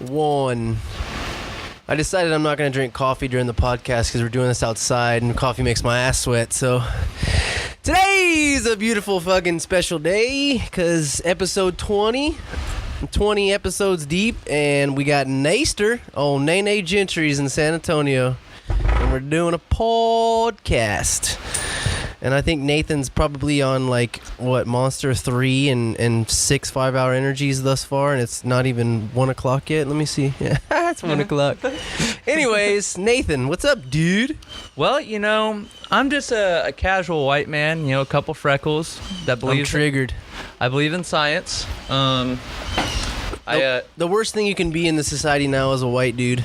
One. I decided I'm not going to drink coffee during the podcast because we're doing this outside and coffee makes my ass sweat. So today's a beautiful fucking special day because episode 20 episodes deep, and we got Naster on Nathan Gentry's in San Antonio, and we're doing a podcast. And I think Nathan's probably on Monster 3 and 6 5-hour energies thus far, and it's not even 1 o'clock yet. Let me see. Yeah, it's 1 o'clock. Anyways, Nathan, what's up, dude? Well, I'm just a casual white man, a couple freckles that believes. I'm triggered. I believe in science. The worst thing you can be in the society now is a white dude.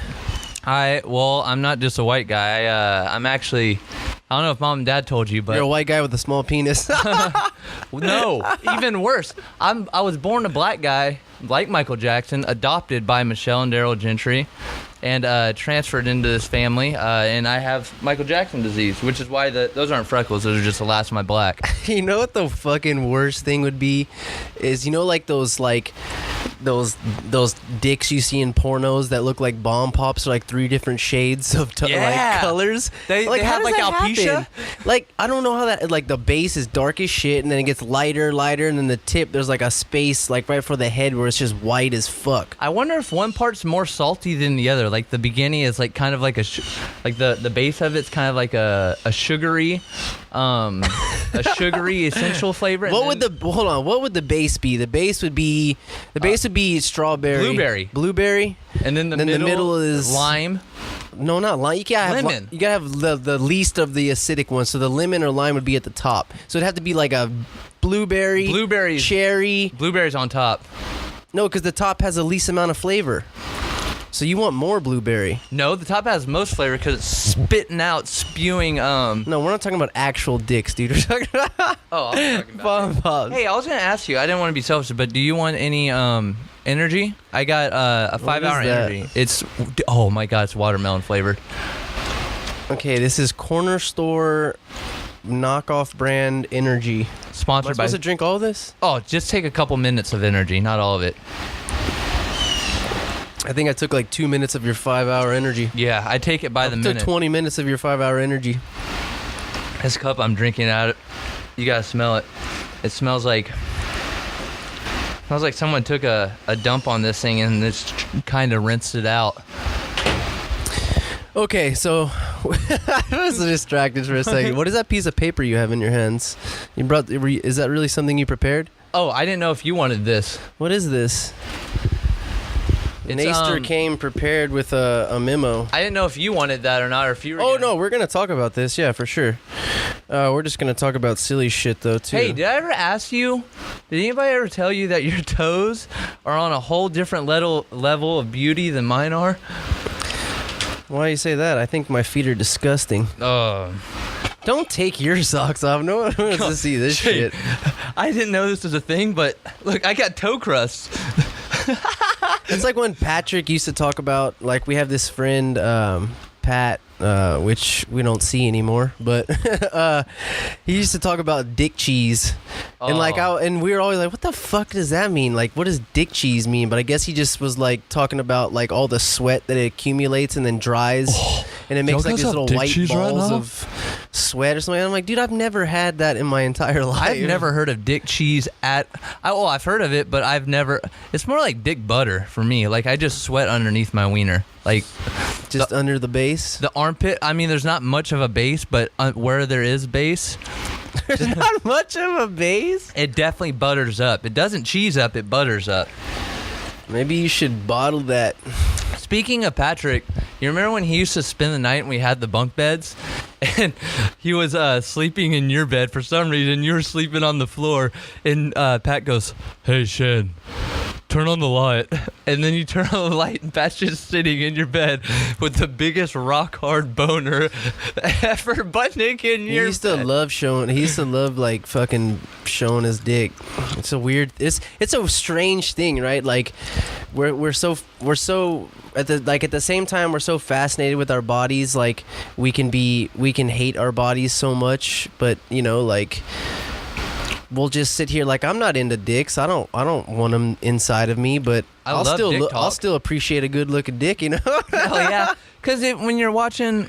I'm not just a white guy. I'm actually, I don't know if mom and dad told you, but you're a white guy with a small penis. No, even worse. I was born a black guy, like Michael Jackson, adopted by Michelle and Daryl Gentry, and transferred into this family. And I have Michael Jackson disease, which is why those aren't freckles. Those are just the last of my black. You know what the fucking worst thing would be? Is those dicks you see in pornos that look like bomb pops, or 3 different shades of colors. They have alopecia. I don't know how that, the base is dark as shit, and then it gets lighter, and then the tip there's a space right for the head where it's just white as fuck. I wonder if one part's more salty than the other. The beginning is kind of the base of it's kind of like a sugary essential flavor. What would the base be? The base would be strawberry, blueberry, and then the middle is lime. No, not lime. You gotta have lemon. You gotta have the least of the acidic ones. So the lemon or lime would be at the top. So it'd have to be a blueberry, cherry. Blueberry's on top. No, because the top has the least amount of flavor. So you want more blueberry. No, the top has most flavor because it's spewing. No, we're not talking about actual dicks, dude. We're talking about Oh, I was talking about bomb pops. Hey, I was gonna ask you. I didn't want to be selfish, but do you want any energy? I got a 5-hour energy. It's oh my god, it's watermelon flavored. Okay, this is corner store knockoff brand energy. Sponsored Am I supposed to drink all this? Oh, just take a couple minutes of energy, not all of it. I think I took 2 minutes of your 5-hour energy. Yeah, I take it by the minute. I took 20 minutes of your 5-hour energy. This cup I'm drinking out of, you gotta smell it. It smells like someone took a dump on this thing and just kind of rinsed it out. Okay, so I was distracted for a second. What is that piece of paper you have in your hands? Is that really something you prepared? Oh, I didn't know if you wanted this. What is this? Naster came prepared with a memo. I didn't know if you wanted that or not, or if you were. Oh, no, we're going to talk about this. Yeah, for sure. We're just going to talk about silly shit, though, too. Hey, did I ever ask you, did anybody ever tell you that your toes are on a whole different level of beauty than mine are? Why do you say that? I think my feet are disgusting. Don't take your socks off. No one wants to see this shit. I didn't know this was a thing, but look, I got toe crust. It's like when Patrick used to talk about, we have this friend, Pat, which we don't see anymore, but he used to talk about dick cheese. And and we were always like, what the fuck does that mean? What does dick cheese mean? But I guess he just was talking about all the sweat that it accumulates and then dries, and it makes these little white balls of sweat or something. And I'm like, dude, I've never had that in my entire life. I've never heard of dick cheese I've heard of it, but I've never. It's more like dick butter for me. I just sweat underneath my wiener, just under the base. The armpit. I mean, there's not much of a base, but where there is base. There's not much of a base? It definitely butters up. It doesn't cheese up, it butters up. Maybe you should bottle that. Speaking of Patrick, you remember when he used to spend the night and we had the bunk beds? And he was sleeping in your bed for some reason. You were sleeping on the floor. And Pat goes, "Hey, Shen, turn on the light." And then you turn on the light and Pat's just sitting in your bed with the biggest rock hard boner ever, butt naked in your bed. He used to love fucking showing his dick. It's a weird, it's a strange thing, right? We're so at the same time we're so fascinated with our bodies. We can hate our bodies so much, but we'll just sit here like I'm not into dicks. I don't want them inside of me, but I'll still appreciate a good looking dick, you know. Hell yeah. Because when you're watching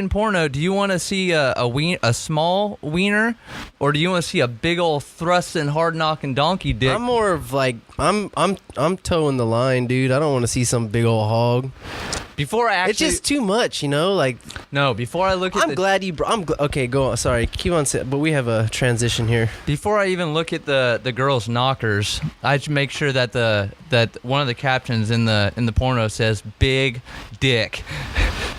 porno, do you want to see a small wiener, or do you want to see a big old thrusting, hard knocking donkey dick? I'm more of like I'm towing the line, dude. I don't want to see some big old hog. Before I actually, it's just too much, you know. Like no, before I look at, okay. Go on. Sorry, keep on. But we have a transition here. Before I even look at the girls' knockers, I should make sure that that one of the captions in the porno says "big dick,"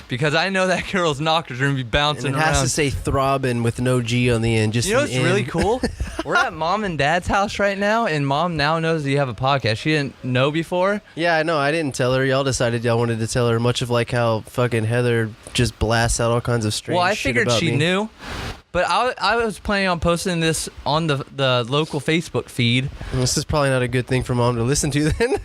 because I know that girl's knockers are gonna be bouncing and it around. has to say throbbing with no G on the end. Just you know what's really cool? We're at Mom and Dad's house right now, and Mom now knows that you have a podcast. She didn't know before. Yeah, I know. I didn't tell her. Y'all decided y'all wanted to tell her. Much of like how fucking Heather just blasts out all kinds of strange shit. Well, I figured she knew, but I was planning on posting this on the local Facebook feed. This is probably not a good thing for Mom to listen to then.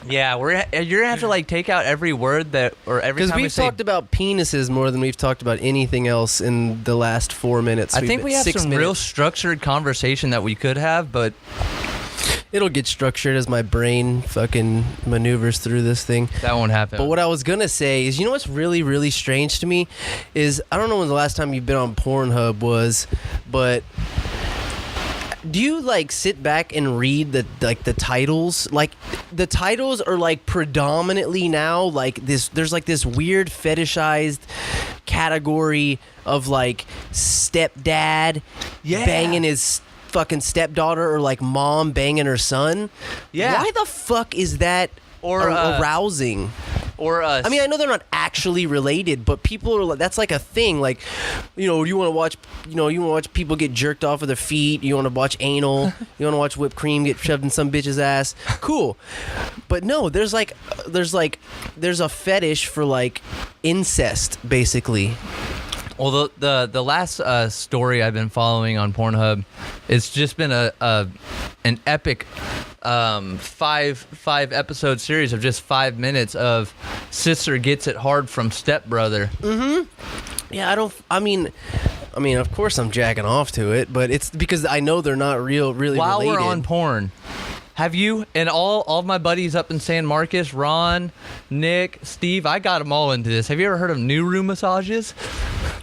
Yeah, you're gonna have to like take out every word that or every time because we've talked about penises more than we've talked about anything else in the last 4 minutes. I think we have some real structured conversation that we could have, but it'll get structured as my brain fucking maneuvers through this thing. That won't happen. But what I was gonna say is, you know what's really, really strange to me is I don't know when the last time you've been on Pornhub was, but do you like sit back and read the titles? Like the titles are like predominantly now like this. There's like this weird fetishized category of like stepdad banging his fucking stepdaughter or like mom banging her son. Yeah. Why the fuck is that arousing? Or I mean, I know they're not actually related, but people are like, that's like a thing. Like, you know, you want to watch people get jerked off with their feet. You want to watch anal. You want to watch whipped cream get shoved in some bitch's ass. Cool. But no, there's a fetish for like incest, basically. Well, the last story I've been following on Pornhub, it's just been an epic 5 episode series of just 5 minutes of sister gets it hard from stepbrother. Mm-hmm. Yeah, I mean, of course I'm jacking off to it, but it's because I know they're not really While related. we're on porn, have you and all of my buddies up in San Marcos, Ron, Nick, Steve, I got them all into this. Have you ever heard of new room massages?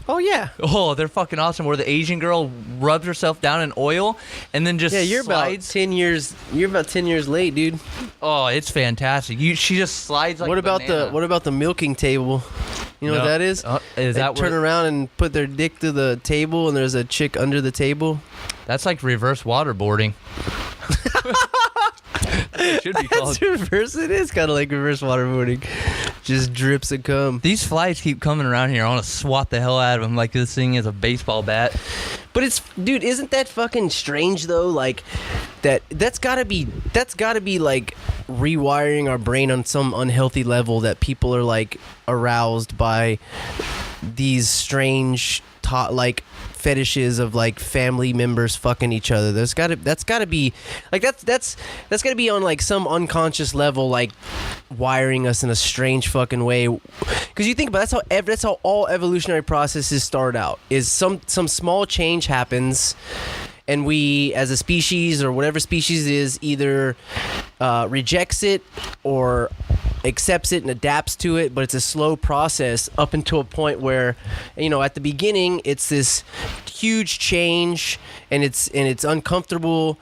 Oh yeah. Oh, they're fucking awesome. Where the Asian girl rubs herself down in oil and then just you're slides. about 10 years. You're about 10 years late, dude. Oh, it's fantastic. She just slides like what a about banana. What about the milking table? You know what that is? Is they that turn around and put their dick through the table, and there's a chick under the table? That's like reverse waterboarding. It should be called. That's reverse. It is kind of like reverse waterboarding. Just drips and cum. These flies keep coming around here. I want to swat the hell out of them like this thing is a baseball bat. But dude, isn't that fucking strange though? Like that's gotta be like rewiring our brain on some unhealthy level that people are like aroused by these strange like fetishes of like family members fucking each other. That's gotta be like that's gotta be on like some unconscious level, like wiring us in a strange fucking way. Because you think about that's how all evolutionary processes start out. Is some small change happens, and we as a species or whatever species it is either rejects it or accepts it and adapts to it, but it's a slow process up until a point where, you know, at the beginning it's this huge change and it's uncomfortable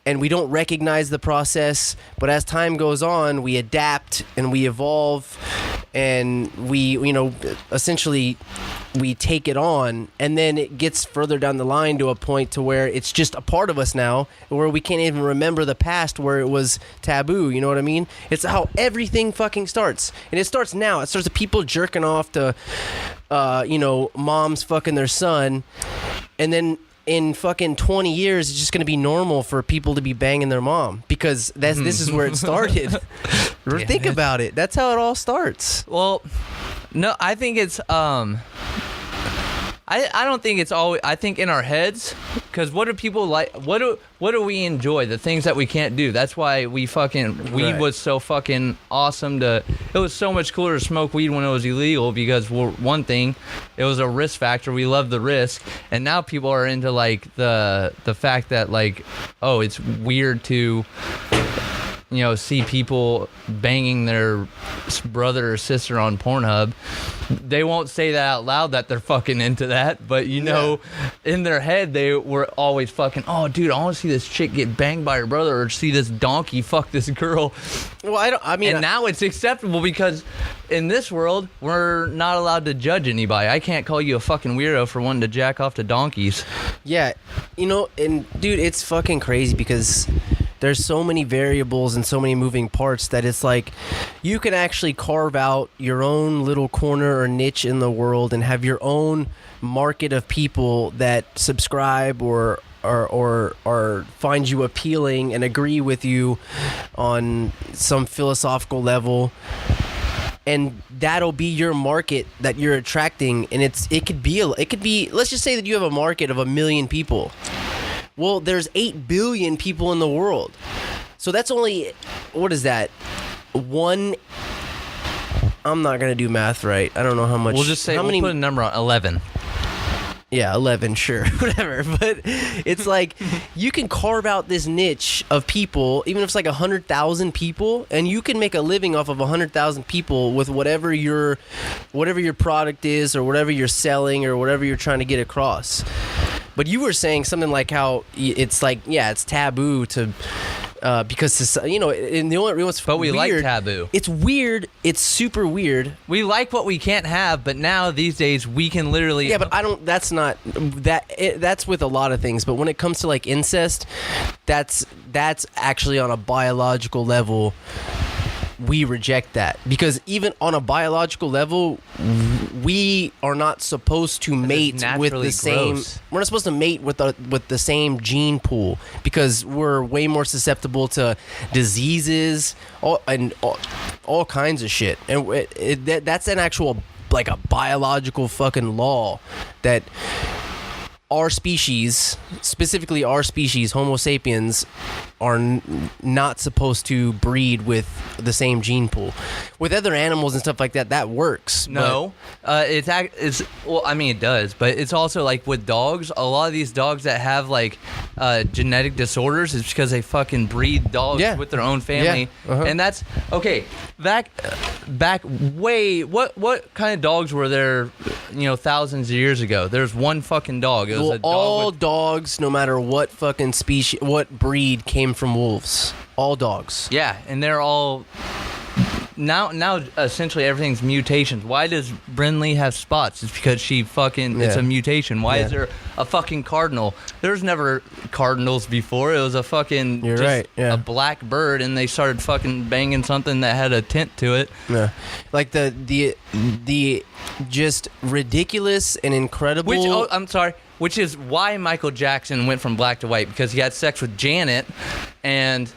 and we don't recognize the process, but as time goes on we adapt and we evolve and we essentially we take it on, and then it gets further down the line to a point to where it's just a part of us now, where we can't even remember the past where it was taboo. You know what I mean? It's how everything fucking starts, and it starts now. It starts with people jerking off to moms fucking their son, and then in fucking 20 years it's just going to be normal for people to be banging their mom because this is where it started. Think about it. That's how it all starts. Well, no, I think it's I don't think it's always. I think in our heads, because what do people like? What do we enjoy? The things that we can't do. That's why weed Right. was so fucking awesome. It was so much cooler to smoke weed when it was illegal because, well, one thing, it was a risk factor. We loved the risk, and now people are into like the fact that like, oh, it's weird to, see people banging their brother or sister on Pornhub. They won't say that out loud that they're fucking into that, but in their head they were always fucking, oh dude, I want to see this chick get banged by her brother or see this donkey fuck this girl. Well, and now it's acceptable because in this world we're not allowed to judge anybody. I can't call you a fucking weirdo for wanting to jack off to donkeys. Yeah, and dude, it's fucking crazy because there's so many variables and so many moving parts that it's like you can actually carve out your own little corner or niche in the world and have your own market of people that subscribe or find you appealing and agree with you on some philosophical level. And that'll be your market that you're attracting, and it could be let's just say that you have a market of 1 million people. Well, there's 8 billion people in the world. So that's only, what is that? I'm not going to do math right. I don't know how much. We'll just say, we'll put a number on 11. Yeah, 11, sure, whatever. But it's like you can carve out this niche of people, even if it's like 100,000 people, and you can make a living off of 100,000 people with whatever your product is or whatever you're selling or whatever you're trying to get across. But you were saying something like how it's like, it's taboo to, because and the only what's but we weird, like taboo. It's weird. It's super weird. We like what we can't have, but now these days we can literally. Yeah, but I don't. That's not that. That's with a lot of things. But when it comes to like incest, that's actually on a biological level. We reject that because even on a biological level, we are not supposed to mate with the same. We're not supposed to mate with the same gene pool because we're way more susceptible to diseases and all kinds of shit. And that's an actual like a biological fucking law that our species, specifically our species, Homo sapiens, are not supposed to breed with the same gene pool. With other animals and stuff like that, that works. No, well, I mean it does, but it's also like with dogs. A lot of these dogs that have like genetic disorders is because they fucking breed dogs with their own family, and that's okay. Back way, what kind of dogs were there? Thousands of years ago. There's one fucking dog. It was a dog all dogs, no matter what fucking species, what breed, came from wolves. All dogs. Yeah, and they're all now essentially everything's mutations. Why does Brinley have spots? It's because she fucking it's a mutation. Why is there a fucking cardinal? There's never cardinals before. It was a fucking a black bird, and they started fucking banging something that had a tint to it. Yeah, like the just ridiculous and incredible. Which is why Michael Jackson went from black to white, because he had sex with Janet, and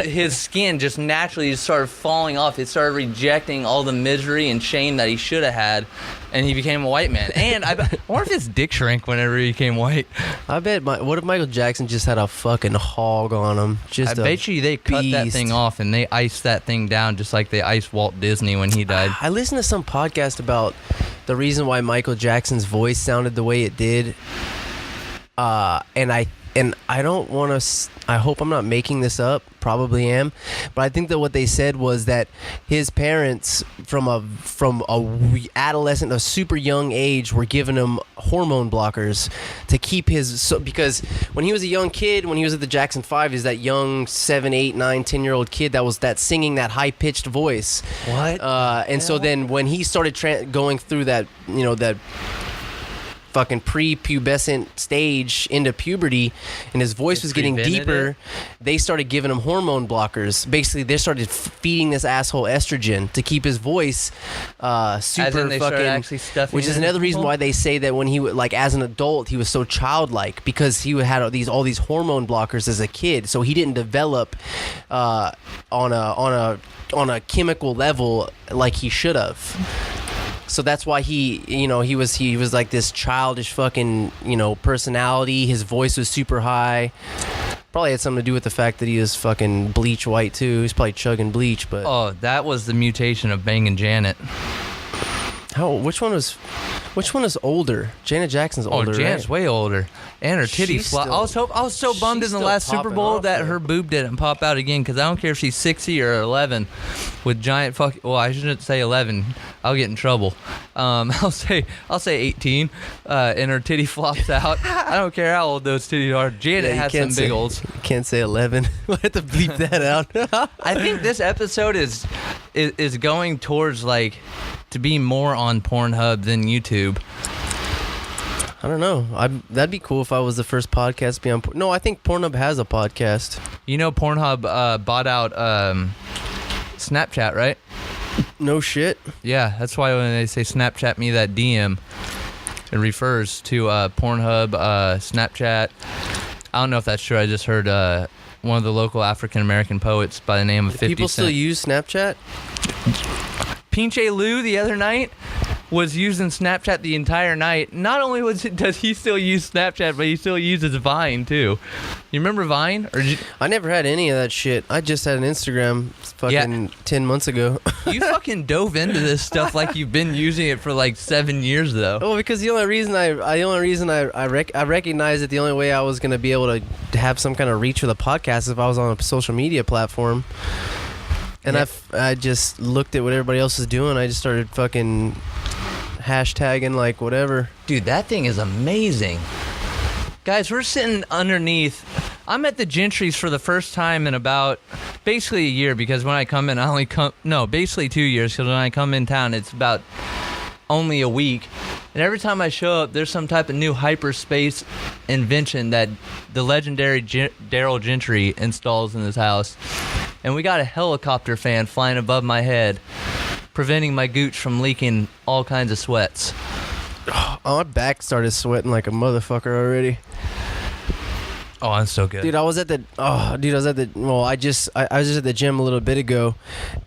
his skin just naturally started falling off. It started rejecting all the misery and shame that he should have had, and he became a white man. And I wonder if his dick shrank whenever he became white. I bet. What if Michael Jackson just had a fucking hog on him? I bet you they cut that thing off and they iced that thing down just like they iced Walt Disney when he died. I listened to some podcast about the reason why Michael Jackson's voice sounded the way it did, and I don't want to. I hope I'm not making this up. Probably am, but I think that what they said was that his parents, from a adolescent, a super young age, were giving him hormone blockers to keep because when he was a young kid, when he was at the Jackson 5, he's that young 7, 8, 9, 10-year-old kid that was singing that high pitched voice. What? And so then when he started going through that, that fucking pre-pubescent stage into puberty, and his voice was getting deeper, they started giving him hormone blockers. Basically, they started feeding this asshole estrogen to keep his voice super fucking. Which is another reason why they say that when he as an adult, he was so childlike, because he had all these hormone blockers as a kid, so he didn't develop on a chemical level like he should have. So that's why he was like this childish fucking, personality. His voice was super high. Probably had something to do with the fact that he was fucking bleach white too. He's probably chugging bleach, but Oh, that was the mutation of banging Janet. which one is older? Janet Jackson's older. Oh, Janet's right? way older, and her titty She's flop. still- I was so bummed she's in the still last Super popping Bowl off, that though. her boob didn't pop out again. Because I don't care if she's 60 or 11, with giant fuck. Well, I shouldn't say 11. I'll get in trouble. I'll say 18, and her titty flops out. I don't care how old those titties are. Janet Yeah, you has some can't big say- olds. You can't say 11. I have to bleep that out. I think this episode is going towards like to be more on Pornhub than YouTube. I don't know. That'd be cool if I was the first podcast to be on. No, I think Pornhub has a podcast. You know, Pornhub bought out Snapchat, right? No shit. Yeah, that's why when they say Snapchat me that DM, it refers to Pornhub, Snapchat. I don't know if that's true. I just heard one of the local African American poets by the name of 50 People still Cent. use Snapchat? Pinche Lou the other night was using Snapchat the entire night. Not only does he still use Snapchat, but he still uses Vine too. You remember Vine? I never had any of that shit. I just had an Instagram fucking 10 months ago. You fucking dove into this stuff like you've been using it for like 7 years though. Well, because the only reason I recognized that the only way I was going to be able to have some kind of reach with a podcast is if I was on a social media platform. And Yeah. I just looked at what everybody else was doing. I just started fucking hashtagging like whatever. Dude, that thing is amazing. Guys, we're sitting underneath. I'm at the Gentry's for the first time in about basically a year, because when I come in, basically 2 years, because when I come in town, it's about only a week. And every time I show up, there's some type of new hyperspace invention that the legendary Daryl Gentry installs in his house. And we got a helicopter fan flying above my head, preventing my gooch from leaking all kinds of sweats. Oh, my back started sweating like a motherfucker already. Oh, I'm so good. Dude, I was just at the gym a little bit ago,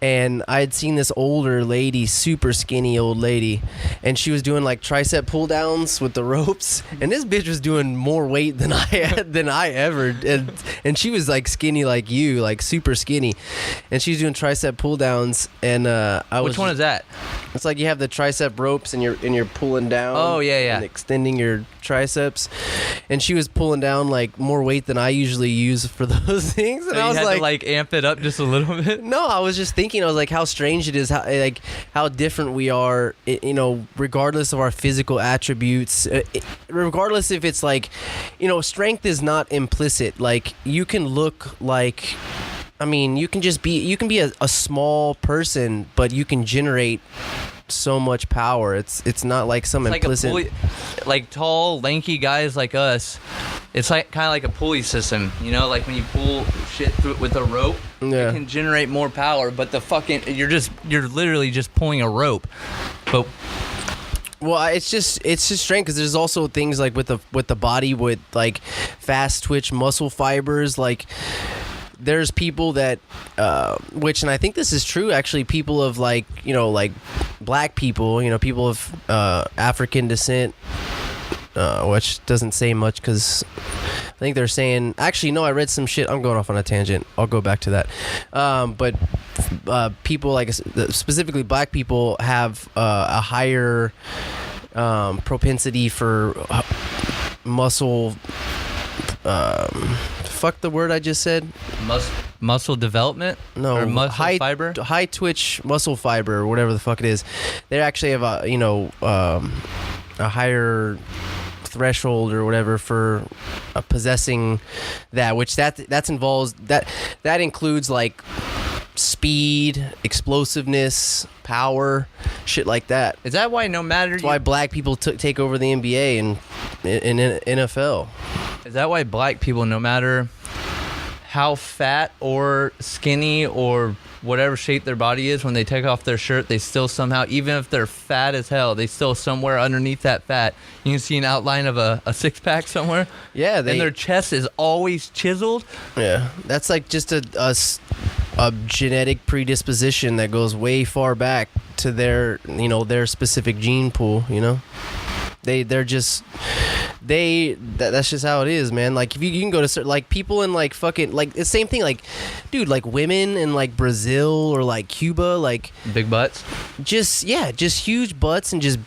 and I had seen this older lady, super skinny old lady, and she was doing like tricep pull downs with the ropes, and this bitch was doing more weight than I ever, and she was like skinny like you, like super skinny, and she was doing tricep pull downs, and Which one is that? It's like you have the tricep ropes and you're pulling down. Oh, yeah. And extending your triceps, and she was pulling down like more weight than I usually use for those things. And So I was you had like, to amp it up just a little bit. no, I was just thinking. I was like, how strange it is, how different we are. Regardless of our physical attributes, regardless if it's like, strength is not implicit. Like you can look like. I mean, you can be a small person, but you can generate so much power. It's not like some It's implicit. like a pulley, like tall, lanky guys like us. It's like kind of like a pulley system, like when you pull shit through with a rope, Yeah. it can generate more power. But you're literally just pulling a rope. But Well, it's just strange because there's also things like with the body with like fast twitch muscle fibers. Like there's people that, and I think this is true actually. People of like black people, people of African descent, which doesn't say much because I think they're saying. Actually, no, I read some shit. I'm going off on a tangent. I'll go back to that. But people like specifically black people have a higher propensity for muscle. Fuck the word I just said. muscle development? No, Or muscle fiber? high twitch muscle fiber, or whatever the fuck it is. They actually have a higher threshold or whatever for possessing that, which that involves that includes like speed, explosiveness, power, shit like that. Is that why no matter That's why black people take over the NBA and in NFL. Is that why black people, no matter how fat or skinny or whatever shape their body is, when they take off their shirt, they still somehow, even if they're fat as hell, they still somewhere underneath that fat, you can see an outline of a six-pack somewhere? Yeah, and their chest is always chiseled? Yeah, that's like just a a genetic predisposition that goes way far back to their specific gene pool. They're just that's just how it is, man. Like if you can go to certain, like people in like fucking like the same thing, like dude, like women in like Brazil or like Cuba, like big butts, just huge butts and just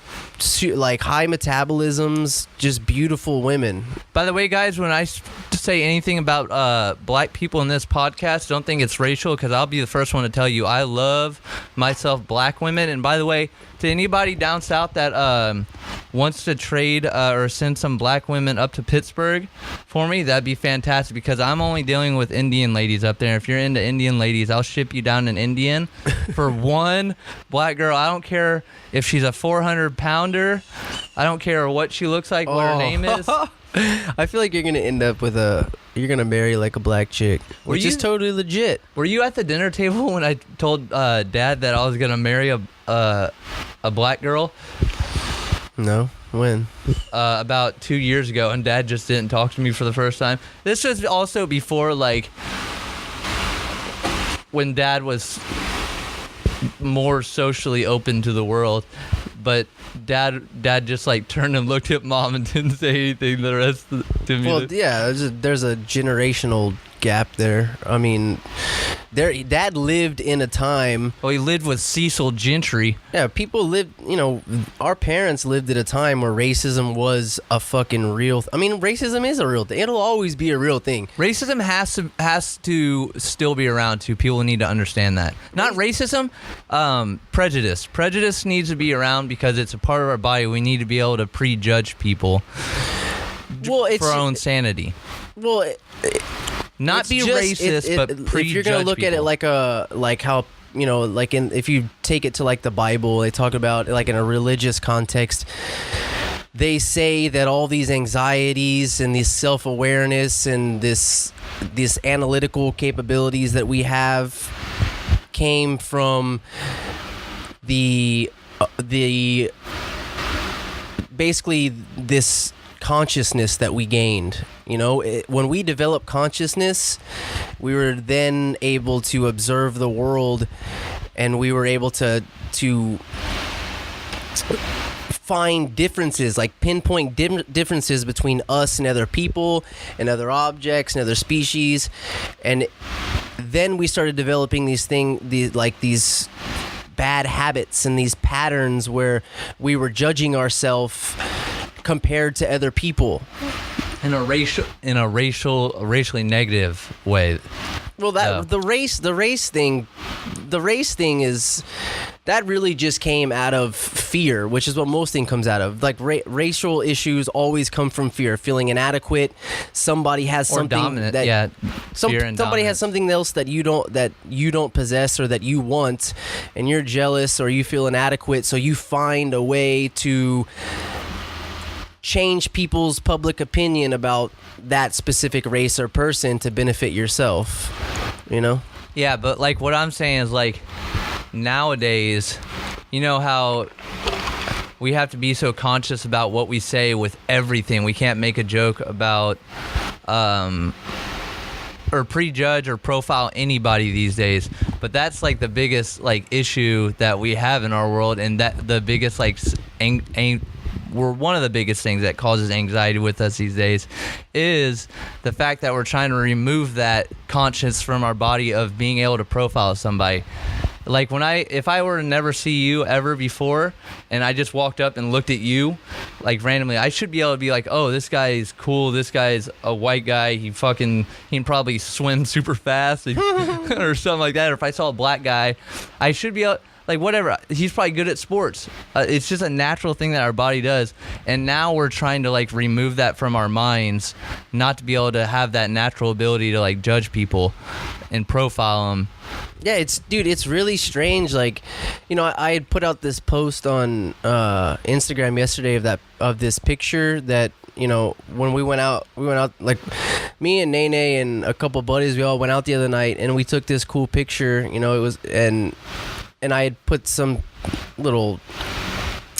like high metabolisms, just beautiful women. By the way, guys, when I say anything about black people in this podcast, don't think it's racial, because I'll be the first one to tell you I love myself black women. And by the way, to anybody down south that wants to trade or send some black women up to Pittsburgh for me, that'd be fantastic, because I'm only dealing with Indian ladies up there. If you're into Indian ladies, I'll ship you down an Indian for one black girl. I don't care if she's a 400-pounder. I don't care what she looks like, what her name is. I feel like you're gonna end up with you're gonna marry like a black chick, which is totally legit. Were you at the dinner table when I told Dad that I was gonna marry a black girl? No. When? About 2 years ago, and Dad just didn't talk to me for the first time. This was also before, like, when Dad was more socially open to the world. But Dad just like turned and looked at Mom and didn't say anything the rest to me. Well, yeah, there's a generational gap there. I mean, Dad lived in a time. Well, he lived with Cecil Gentry. Yeah, people lived. Our parents lived at a time where racism was a fucking real. I mean, racism is a real thing. It'll always be a real thing. Racism has to still be around too. People need to understand that. Not racism, prejudice. Prejudice needs to be around because it's a part of our body. We need to be able to prejudge people. Well, it's for our own sanity. Well. Not be racist, but prejudge. If you're gonna look people. at it like how if you take it to like the Bible, they talk about like in a religious context. They say that all these anxieties and this self-awareness and these analytical capabilities that we have came from the basically this consciousness that we gained. When we developed consciousness, we were then able to observe the world, and we were able to find differences, like pinpoint differences between us and other people and other objects and other species. And then we started developing these bad habits and these patterns where we were judging ourselves compared to other people in a racially negative way. Well, the race thing is that really just came out of fear, which is what most thing comes out of. Like racial issues always come from fear, feeling inadequate. Somebody has or something dominant. that Fear and somebody dominance. has something else that you don't possess or that you want, and you're jealous or you feel inadequate. So you find a way to change people's public opinion about that specific race or person to benefit yourself. Yeah, but like what I'm saying is, like, nowadays, you know how we have to be so conscious about what we say with everything. We can't make a joke about or prejudge or profile anybody these days. But that's like the biggest like issue that we have in our world, and that the biggest like we're one of the biggest things that causes anxiety with us these days is the fact that we're trying to remove that conscience from our body of being able to profile somebody. Like if I were to never see you ever before, and I just walked up and looked at you, like randomly, I should be able to be like, oh, this guy is cool. This guy's a white guy. He can probably swim super fast or something like that. Or if I saw a black guy, I should be able. Like, whatever, he's probably good at sports. It's just a natural thing that our body does. And now we're trying to, like, remove that from our minds, not to be able to have that natural ability to, like, judge people and profile them. Yeah, it's really strange. Like, I had put out this post on Instagram yesterday of this picture that, when we went out, like, me and Nene and a couple buddies, we all went out the other night, and we took this cool picture, it was, and I had put some little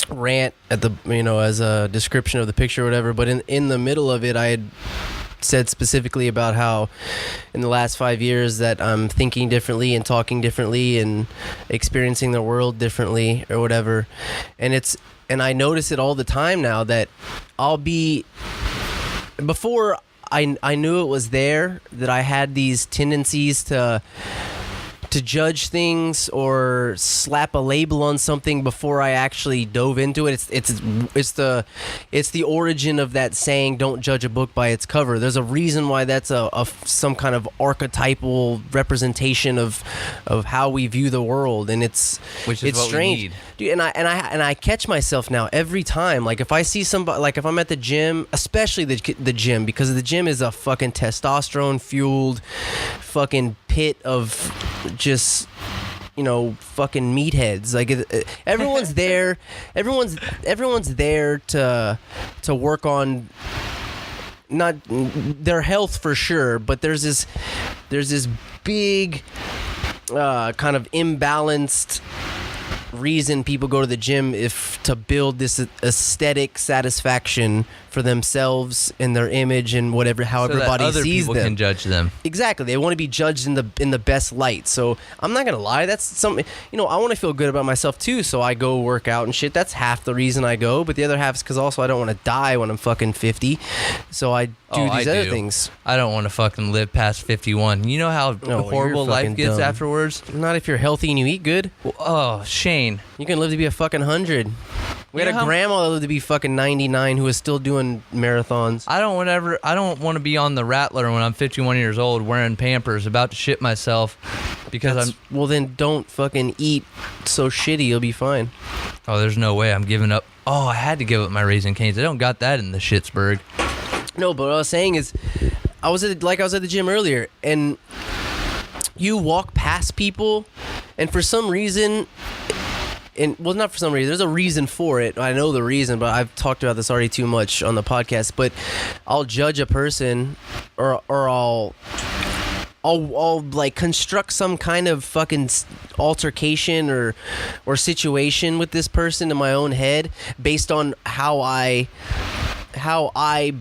rant at the, as a description of the picture or whatever. But in the middle of it, I had said specifically about how in the last 5 years that I'm thinking differently and talking differently and experiencing the world differently or whatever. And I notice it all the time now that before I knew it was there, that I had these tendencies to judge things or slap a label on something before I actually dove into it. It's the origin of that saying, "Don't judge a book by its cover." There's a reason why that's some kind of archetypal representation of how we view the world, and it's what strange. we need. Dude, and I catch myself now every time, like if I see somebody, like if I'm at the gym, especially the gym, because the gym is a fucking testosterone fueled fucking pit of just, fucking meatheads. Like everyone's there, everyone's there to work on not their health for sure, but there's this big kind of imbalanced reason people go to the gym to build this aesthetic satisfaction for themselves and their image and how everybody other sees people them. can judge them. Exactly, they want to be judged in the best light. So I'm not gonna lie, that's something. I want to feel good about myself too. So I go work out and shit. That's half the reason I go, but the other half is because also I don't want to die when I'm fucking 50. So I do these other things. I don't want to fucking live past 51. You know how horrible life gets afterwards? Not if you're healthy and you eat good. Oh, Shane. You can live to be a fucking 100. We had a grandma that lived to be fucking 99 who was still doing marathons. I don't want to be on the Rattler when I'm 51 years old wearing Pampers about to shit myself because well, then don't fucking eat so shitty. You'll be fine. Oh, there's no way. I'm giving up. Oh, I had to give up my Raising Cane's. I don't got that in the Schittsburg. No, but what I was saying is I was at the gym earlier, and you walk past people, and for some reason, not for some reason, there's a reason for it. I know the reason, but I've talked about this already too much on the podcast. But I'll judge a person, or I'll like construct some kind of fucking altercation or situation with this person in my own head based on how I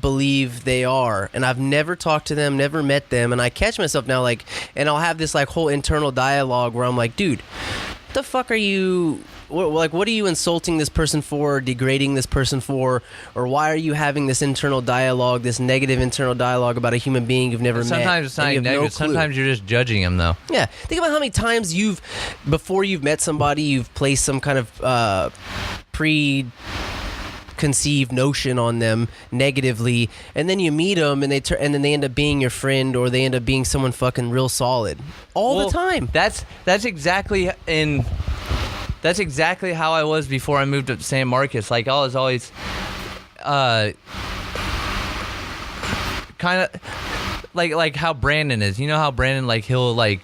believe they are, and I've never talked to them, never met them, and I catch myself now and I'll have this like whole internal dialogue where I'm like, dude, what the fuck are you? What are you insulting this person for, or degrading this person for, or why are you having this internal dialogue, this negative internal dialogue about a human being you've never met? Sometimes it's not negative. Sometimes you're just judging them, though. Yeah, think about how many times before you've met somebody, you've placed some kind of preconceived notion on them negatively, and then you meet them, and then they end up being your friend, or they end up being someone fucking real solid the time. That's exactly how I was before I moved up to San Marcos. Like, I was always kind of like how Brandon is. You know how Brandon, like, he'll like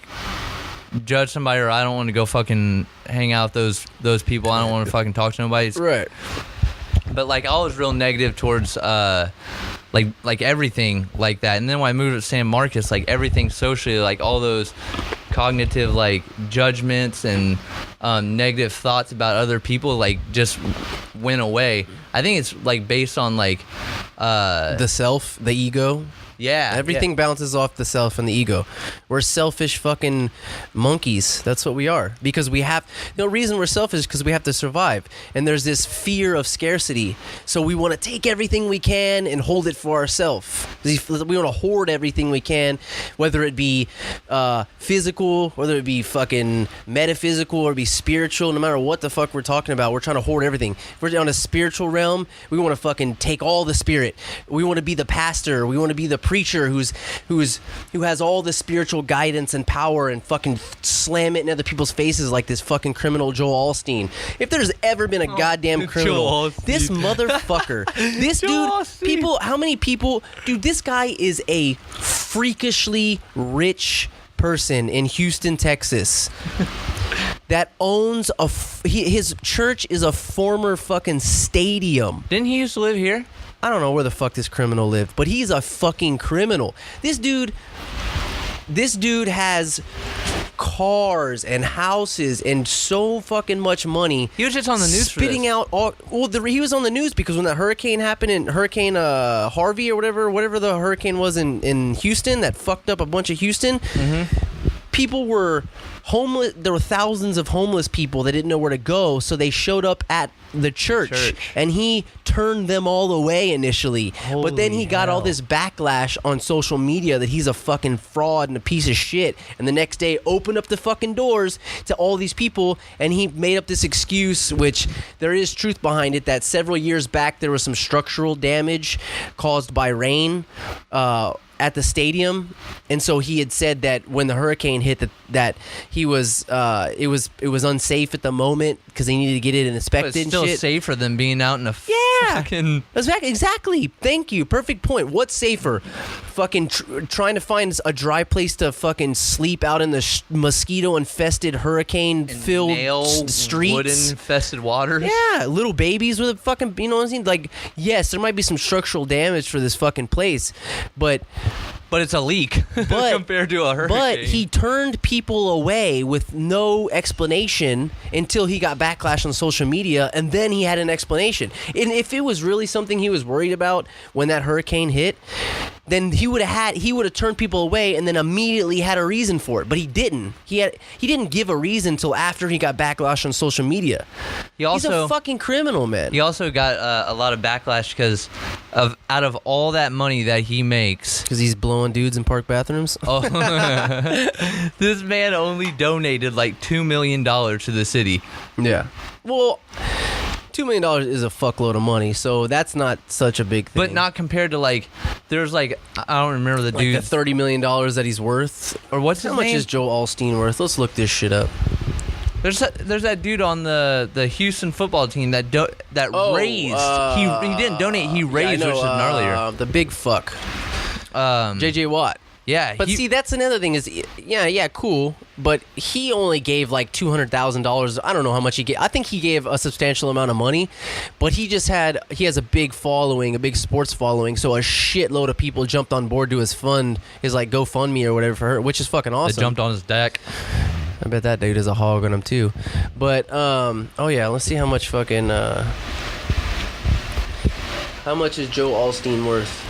judge somebody, or I don't want to go fucking hang out with those people. I don't want to fucking talk to nobody. Right. But like, I was real negative towards like everything like that. And then when I moved to San Marcos, like everything socially, like all those cognitive like judgments and negative thoughts about other people like just went away. I think it's like based on like the self, the ego. Yeah. Everything bounces off the self and the ego. We're selfish fucking monkeys. That's what we are. Because the reason we're selfish is because we have to survive. And there's this fear of scarcity. So we want to take everything we can and hold it for ourselves. We want to hoard everything we can, whether it be physical, whether it be fucking metaphysical, or be spiritual. No matter what the fuck we're talking about, we're trying to hoard everything. If we're on a spiritual realm, we want to fucking take all the spirit. We want to be the pastor. We want to be the preacher who has all the spiritual guidance and power, and fucking slam it in other people's faces like this fucking criminal Joel Osteen. If there's ever been a goddamn criminal, this motherfucker, this dude, how many people, dude, this guy is a freakishly rich person in Houston, Texas. That owns his church is a former fucking stadium. Didn't he used to live here? I don't know where the fuck this criminal lived, but he's a fucking criminal. This dude has cars and houses and so fucking much money. He was just on the news spitting for this. out all. Well, he was on the news because when that hurricane happened, in Hurricane Harvey or whatever the hurricane was in Houston that fucked up a bunch of Houston. People were homeless. There were thousands of homeless people that didn't know where to go, so they showed up at the church. And he turned them all away initially. But then he got all this backlash on social media that he's a fucking fraud and a piece of shit. And the next day opened up the fucking doors to all these people, and he made up this excuse, which there is truth behind it, that several years back there was some structural damage caused by rain at the stadium, and so he had said that when the hurricane hit that he was it was unsafe at the moment because they needed to get it inspected. But it's still and shit. safer than being out in a fucking... Exactly. Thank you. Perfect point. What's safer? Fucking trying to find a dry place to fucking sleep out in the mosquito-infested, hurricane-filled streets. Wood-infested waters. Yeah, little babies with a fucking, you know what I'm saying? Like, yes, there might be some structural damage for this fucking place, but it's a leak compared to a hurricane. But he turned people away with no explanation until he got backlash on social media, and then he had an explanation. And if it was really something he was worried about when that hurricane hit, then he would have turned people away and then immediately had a reason for it. But he didn't. He didn't give a reason until after he got backlash on social media. He's a fucking criminal, man. He also got a lot of backlash because out of all that money that he makes, because he's blowing dudes in park bathrooms. Oh, this man only donated like $2 million to the city. Yeah. Well, $2 million is a fuckload of money, so that's not such a big thing. But not compared to there's I don't remember the dude. The $30 million that he's worth. Or what's his name? How much is Joel Osteen worth? Let's look this shit up. There's that dude on the Houston football team that raised. He didn't donate. He raised, which is gnarlier. The big fuck. J.J. Watt. Yeah, but see, that's another thing is, cool, but he only gave like $200,000. I don't know how much he gave. I think he gave a substantial amount of money, but he has a big following, a big sports following, so a shitload of people jumped on board to his like GoFundMe or whatever for her, which is fucking awesome. They jumped on his deck. I bet that dude is a hog on him too. But let's see how much fucking how much is Joe Osteen worth?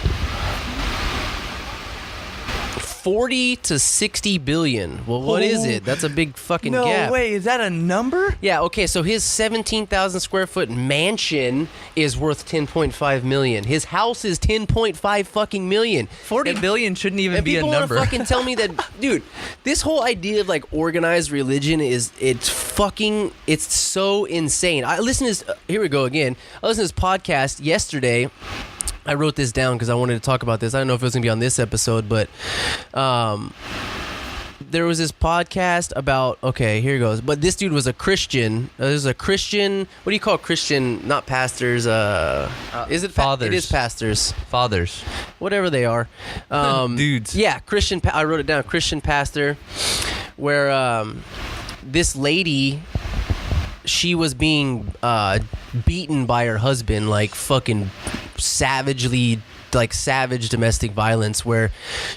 40 to 60 billion. Well, what is it? That's a big fucking gap. No way, is that a number? Yeah, okay, so his 17,000 square foot mansion is worth 10.5 million. His house is 10.5 fucking million. 40 billion shouldn't even be a number. And people want to fucking tell me that, dude, this whole idea of like organized religion it's so insane. Here we go again. I listened to this podcast yesterday. I wrote this down because I wanted to talk about this. I don't know if it was going to be on this episode, but there was this podcast about, okay, here it goes. But this dude was a Christian. There's a Christian, what do you call Christian, not pastors? Is it fathers? It is pastors. Fathers. Whatever they are. Dudes. Yeah, Christian, I wrote it down, Christian pastor, where this lady, she was being beaten by her husband, like fucking savage domestic violence, where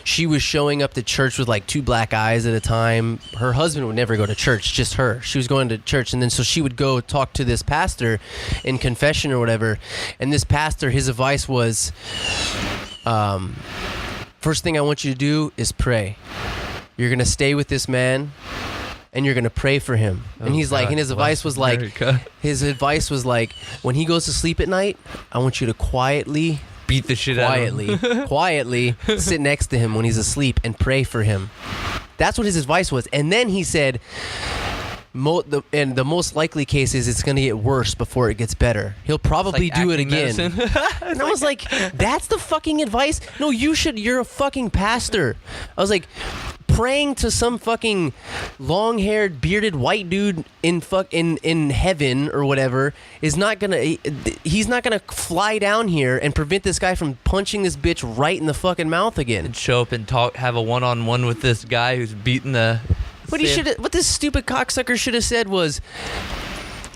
she was showing up to church with like 2 black eyes at a time. Her husband would never go to church, just her. She was going to church, and then so she would go talk to this pastor in confession or whatever, and this pastor, his advice was, first thing I want you to do is pray. You're going to stay with this man and you're going to pray for him. And he's like, and his advice was like, when he goes to sleep at night, I want you to quietly beat the shit out of him. quietly sit next to him when he's asleep and pray for him. That's what his advice was. And then he said, the most likely case is it's going to get worse before it gets better. He'll probably do it again. And I was like, that's the fucking advice? No, you're a fucking pastor. I was like, praying to some fucking long-haired, bearded white dude in heaven or whatever is not gonna. He's not gonna fly down here and prevent this guy from punching this bitch right in the fucking mouth again. And show up and have a one-on-one with this guy who's beating the. What this stupid cocksucker should have said was,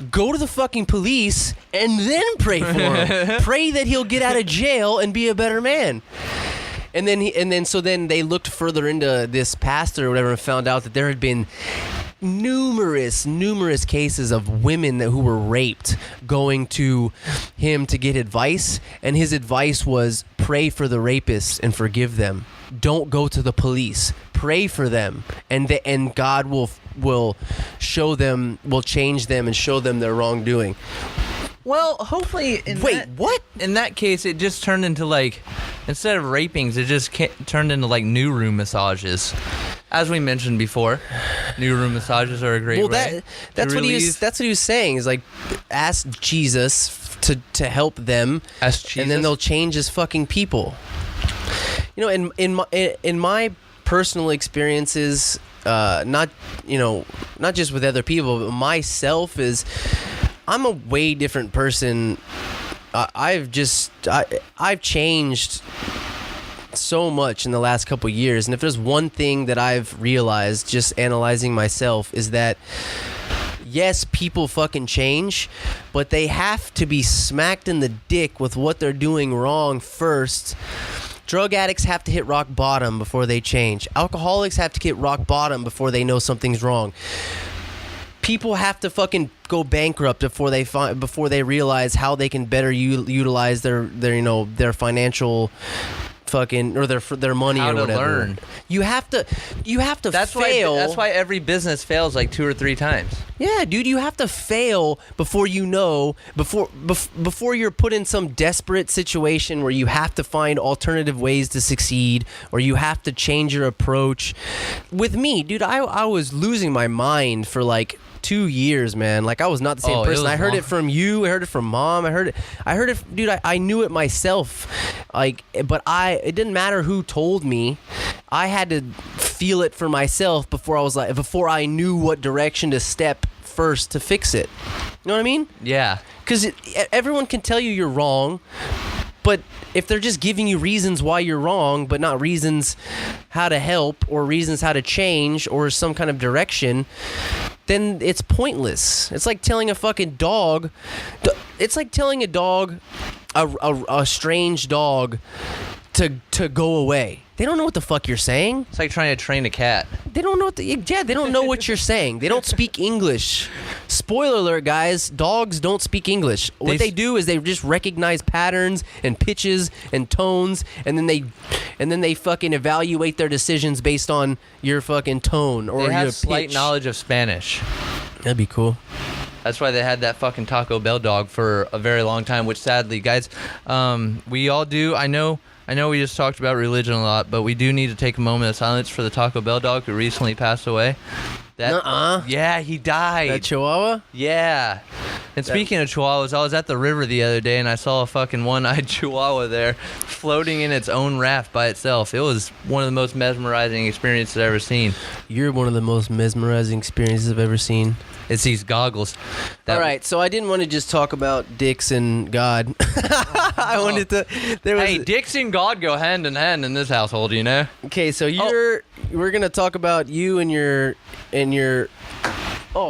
go to the fucking police and then pray for him. Pray that he'll get out of jail and be a better man. And then they looked further into this pastor or whatever and found out that there had been numerous cases of women who were raped going to him to get advice, and his advice was pray for the rapists and forgive them. Don't go to the police. Pray for them, and God will show them, will change them and show them their wrongdoing. Well, hopefully. What? In that case, it just turned into like, instead of rapings, it just turned into like new room massages. As we mentioned before, new room massages are a great way. That's what he was saying. Is like, ask Jesus to help them, and then they'll change as fucking people. You know, in my personal experiences, not just with other people, but myself, is I'm a way different person. I've changed so much in the last couple years, and if there's one thing that I've realized just analyzing myself, is that yes, people fucking change, but they have to be smacked in the dick with what they're doing wrong first. Drug addicts have to hit rock bottom before they change. Alcoholics have to hit rock bottom before they know something's wrong. People have to fucking go bankrupt before they realize how they can better utilize their financial fucking, or their money, how or whatever. Learn. You have to fail. That's why every business fails like 2 or 3 times. Yeah, dude, you have to fail before you're put in some desperate situation where you have to find alternative ways to succeed, or you have to change your approach. With me, dude, I was losing my mind for like 2 years, man. Like, I was not the same person. I heard it from you. I heard it from Mom. I heard it, dude. I knew it myself. Like, but it didn't matter who told me. I had to feel it for myself before I knew what direction to step first to fix it. You know what I mean? Yeah. Because everyone can tell you you're wrong, but if they're just giving you reasons why you're wrong, but not reasons how to help, or reasons how to change, or some kind of direction, then it's pointless. It's like telling a fucking dog. It's like telling a dog, a strange dog, to go away. They don't know what the fuck you're saying. It's like trying to train a cat. They don't know they don't know what you're saying. They don't speak English. Spoiler alert, guys. Dogs don't speak English. What they do is they just recognize patterns and pitches and tones, and then they fucking evaluate their decisions based on your fucking tone or they have your slight pitch. Knowledge of Spanish. That'd be cool. That's why they had that fucking Taco Bell dog for a very long time, which sadly, guys, we all do. I know we just talked about religion a lot, but we do need to take a moment of silence for the Taco Bell dog who recently passed away. Yeah, he died. That Chihuahua? Yeah. And speaking of Chihuahuas, I was at the river the other day and I saw a fucking one-eyed Chihuahua there floating in its own raft by itself. It was one of the most mesmerizing experiences I've ever seen. You're one of the most mesmerizing experiences I've ever seen. It's these goggles. All right, so I didn't want to just talk about dicks and God. I wanted to. Hey, dicks and God go hand in hand in this household, you know. Okay, so we're gonna talk about you and your. Oh,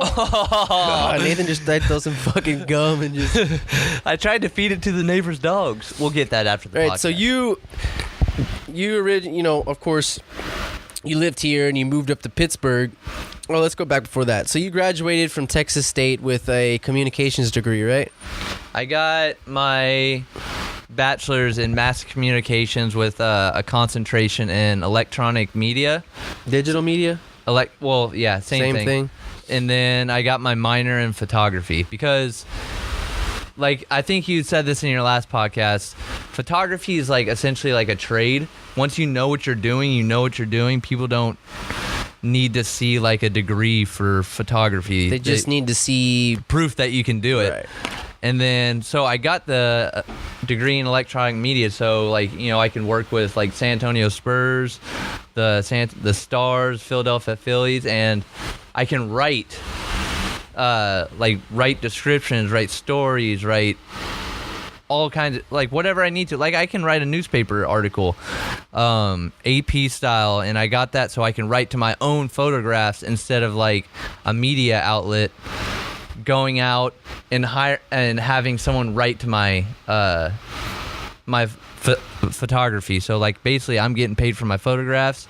God, Nathan just throw some fucking gum and just. I tried to feed it to the neighbor's dogs. We'll get that after the podcast. All right, so you of course, you lived here and you moved up to Pittsburgh. Well, let's go back before that. So you graduated from Texas State with a communications degree, right? I got my bachelor's in mass communications with a concentration in electronic media. Digital media? Same thing. And then I got my minor in photography because, like, I think you said this in your last podcast, photography is like essentially like a trade. Once you know what you're doing, People don't need to see like a degree for photography. They just need to see proof that you can do it. Right. And then, so I got the degree in electronic media, so like, I can work with like San Antonio Spurs, the Stars, Philadelphia Phillies, and I can write descriptions, write stories, write all kinds of, like, whatever I need to. Like, I can write a newspaper article, AP style, and I got that so I can write to my own photographs instead of like a media outlet going out and having someone write to my my photography. So like basically I'm getting paid for my photographs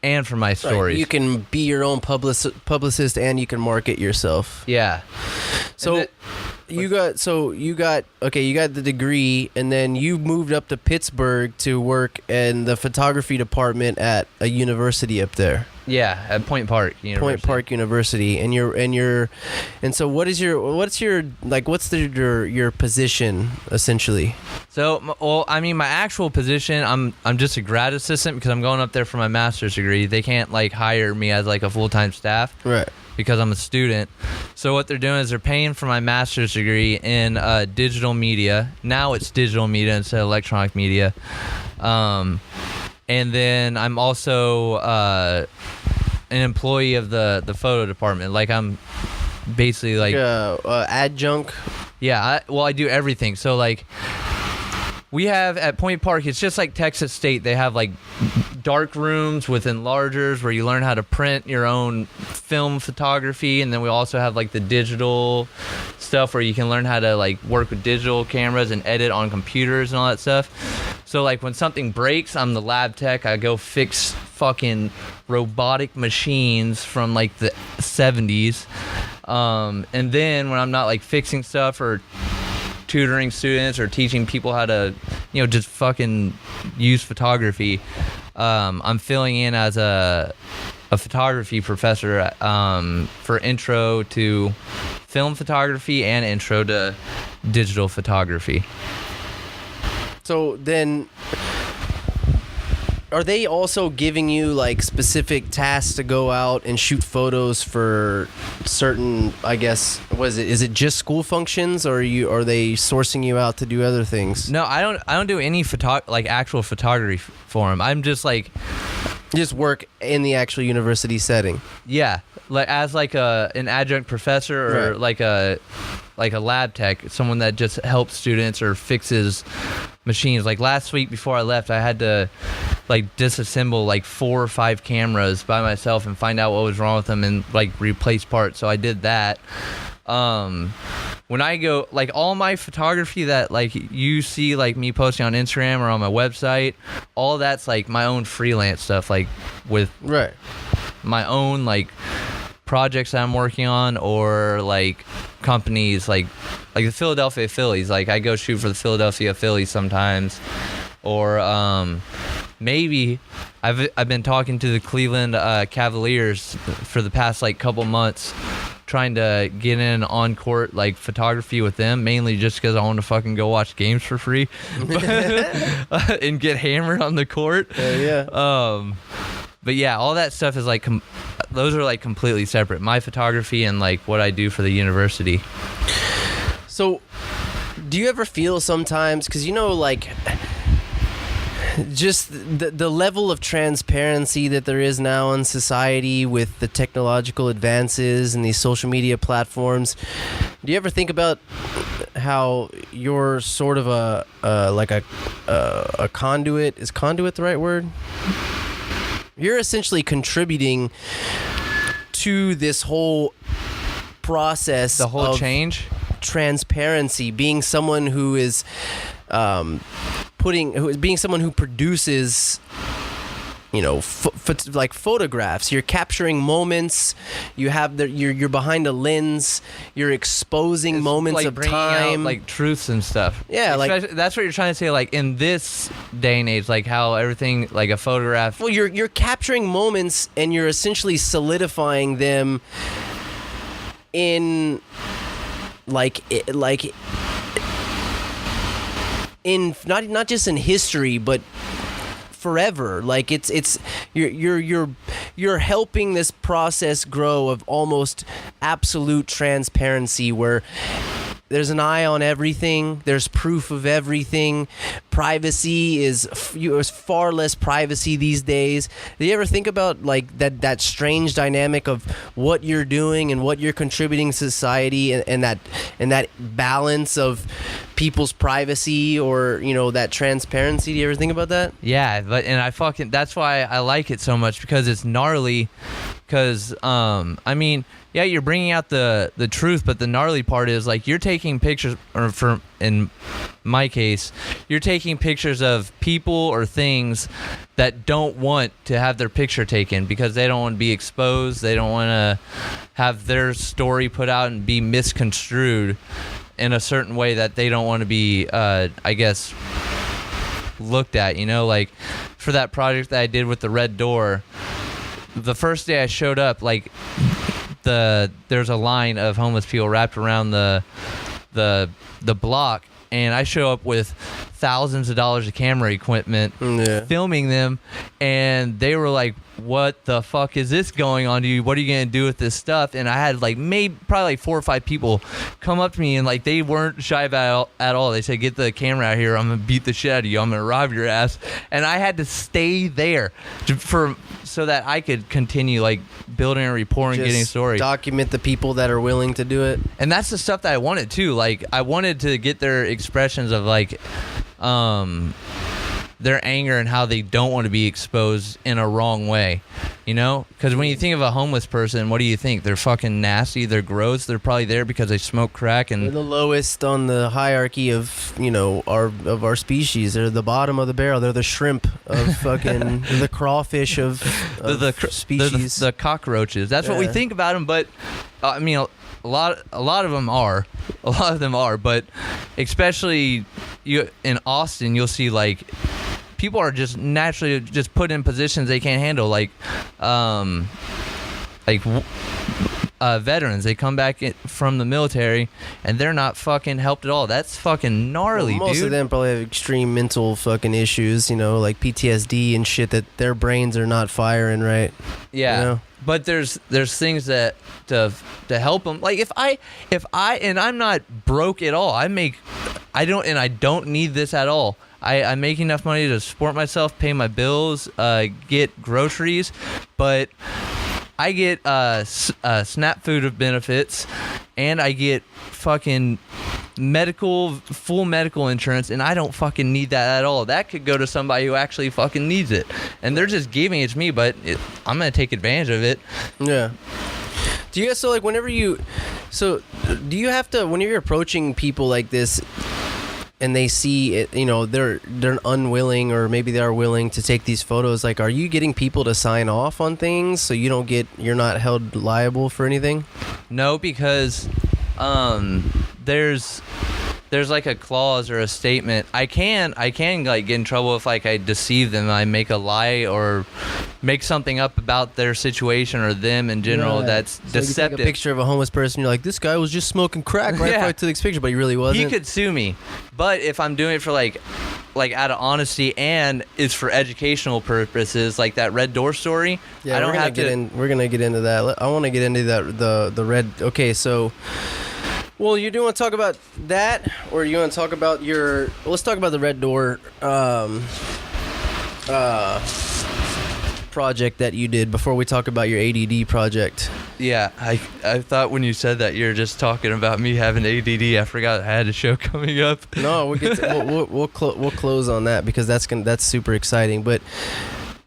and for my stories. Right. You can be your own publicist and you can market yourself. Yeah. So you got the degree, and then you moved up to Pittsburgh to work in the photography department at a university up there. Yeah, at Point Park University. Point Park University, and so what's your position essentially? So, well, I mean, my actual position, I'm just a grad assistant because I'm going up there for my master's degree. They can't like hire me as like a full-time staff, right? Because I'm a student. So what they're doing is they're paying for my master's degree in digital media. Now it's digital media instead of electronic media. And then I'm also an employee of the photo department. Like I'm basically like adjunct. Yeah, I do everything. So like we have at Point Park, it's just like Texas State. They have like dark rooms with enlargers where you learn how to print your own film photography, and then we also have like the digital stuff where you can learn how to like work with digital cameras and edit on computers and all that stuff. So like when something breaks, I'm the lab tech. I go fix fucking robotic machines from like the 70s. And then when I'm not like fixing stuff or tutoring students or teaching people how to, just fucking use photography, I'm filling in as a photography professor for intro to film photography and intro to digital photography. So then, are they also giving you like specific tasks to go out and shoot photos for certain, I guess, is it just school functions, or are they sourcing you out to do other things? No, I don't do any actual photography for them. I'm just like just work in the actual university setting. Yeah, like as like an adjunct professor or right. like a lab tech, someone that just helps students or fixes machines. Like last week before I left, I had to like disassemble like 4 or 5 cameras by myself and find out what was wrong with them and like replace parts. So I did that. When I go, like all my photography that like you see like me posting on Instagram or on my website, all that's like my own freelance stuff, like with right. my own like projects that I'm working on, or like companies like the Philadelphia Phillies. Like I go shoot for the Philadelphia Phillies sometimes, or maybe I've been talking to the Cleveland Cavaliers for the past like couple months, trying to get in on court like photography with them, mainly just because I want to fucking go watch games for free and get hammered on the court. Yeah. But yeah, all that stuff is like those are like completely separate. My photography and like what I do for the university. So, do you ever feel sometimes, because like just the level of transparency that there is now in society with the technological advances and these social media platforms, do you ever think about how you're sort of a conduit? Is conduit the right word? You're essentially contributing to this whole process, the whole change, transparency, being someone who is being someone who produces, like photographs. You're capturing moments. You have you're behind a lens. You're exposing moments like of bringing time, out, like truths and stuff. Yeah, especially, like that's what you're trying to say. Like in this day and age, like how everything, like a photograph. Well, you're capturing moments and you're essentially solidifying them in in not just in history, but forever. Like it's you're helping this process grow of almost absolute transparency, where there's an eye on everything. There's proof of everything. Privacy is far less privacy these days. Do you ever think about like that strange dynamic of what you're doing and what you're contributing to society, and that balance of people's privacy or that transparency? Do you ever think about that? Yeah, and that's why I like it so much, because it's gnarly Because, I mean, yeah, you're bringing out the truth, but the gnarly part is, like, you're taking pictures, or in my case, you're taking pictures of people or things that don't want to have their picture taken because they don't want to be exposed. They don't want to have their story put out and be misconstrued in a certain way that they don't want to be, I guess, looked at, you know? Like, for that project that I did with the red door, the first day I showed up, like, there's a line of homeless people wrapped around the block, and I show up with thousands of dollars of camera equipment, filming them, and they were like, what the fuck is this going on to you? What are you gonna do with this stuff? And I had like probably like 4 or 5 people come up to me, and like they weren't shy about it at all. They said, get the camera out here, I'm gonna beat the shit out of you, I'm gonna rob your ass. And I had to stay there so that I could continue like building a rapport and getting a story. Document the people that are willing to do it. And that's the stuff that I wanted too. Like, I wanted to get their expressions of like their anger and how they don't want to be exposed in a wrong way, you know? Because when you think of a homeless person, what do you think? They're fucking nasty, they're gross, they're probably there because they smoke crack, and they're the lowest on the hierarchy of, you know, our species. They're the bottom of the barrel. They're the shrimp of fucking the crawfish of species. They're the cockroaches. That's what we think about them, but I mean, a lot of them are, but especially in Austin, you'll see like people are just naturally just put in positions they can't handle, like veterans. They come back from the military and they're not fucking helped at all. That's fucking gnarly, dude. Most of them probably have extreme mental fucking issues, you know, like PTSD and shit, that their brains are not firing right. Yeah. You know? But there's things that to help them. Like if I and I'm not broke at all. I don't need this at all. I make enough money to support myself, pay my bills, get groceries, but I get SNAP food benefits, and I get fucking full medical insurance, and I don't fucking need that at all. That could go to somebody who actually fucking needs it, and they're just giving it to me, but I'm gonna take advantage of it. Yeah. Do you guys, so like do you have to, whenever you're approaching people like this and they see it, you know, they're unwilling, or maybe they are willing to take these photos, like, are you getting people to sign off on things so you're not held liable for anything? No, because there's like a clause or a statement. I can like get in trouble if like I deceive them, I make a lie or make something up about their situation or them in general. Right. That's so deceptive. You take a picture of a homeless person, you're like, this guy was just smoking crack right before I took this picture, but he really wasn't. He could sue me. But if I'm doing it for like out of honesty and it's for educational purposes, like that Red Door story, yeah, we're gonna get into that. I want to get into that the red. Okay, so. Well, you do want to talk about that, or you want to talk about let's talk about the Red Door project that you did before we talk about your ADD project. Yeah, I thought when you said that you were just talking about me having ADD. I forgot I had a show coming up. No, we'll close on that because that's super exciting. But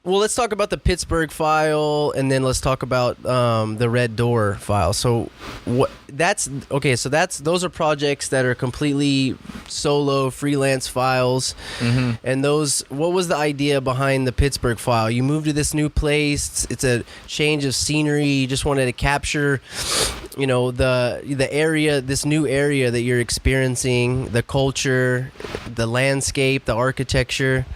well, let's talk about the Pittsburgh file, and then let's talk about the Red Door file. So those are projects that are completely solo freelance files. Mm-hmm. And what was the idea behind the Pittsburgh file? You moved to this new place. It's a change of scenery. You just wanted to capture, you know, the area, this new area that you're experiencing, the culture, the landscape, the architecture,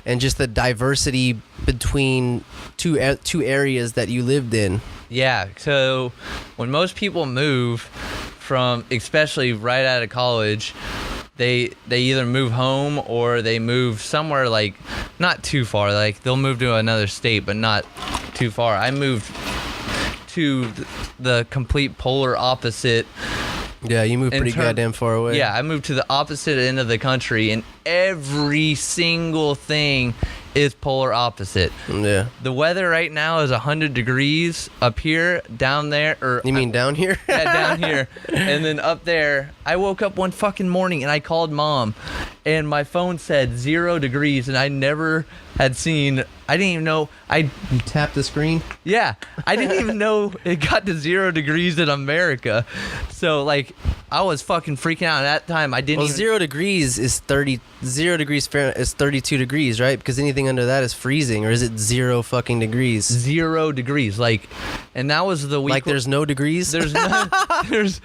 and just the diversity between two areas that you lived in. Yeah, so when most people move from, especially right out of college, they either move home or they move somewhere like not too far. Like they'll move to another state, but not too far. I moved to the complete polar opposite. Yeah, you moved pretty goddamn far away. Yeah, I moved to the opposite end of the country, and every single thing is polar opposite. Yeah. The weather right now is 100 degrees up here, down there. You mean down here? Yeah, down here. And then up there, I woke up one fucking morning and I called Mom, and my phone said 0 degrees, and I never had seen. I didn't even know. You tap the screen? Yeah, I didn't even know it got to 0 degrees in America. So like, I was fucking freaking out at that time. I didn't. Well, even, 0 degrees is 0 degrees Fahrenheit is 32 degrees, right? Because anything under that is freezing, or is it 0 fucking degrees? 0 degrees, like, and that was the week. Like there's no degrees. There's no, there's,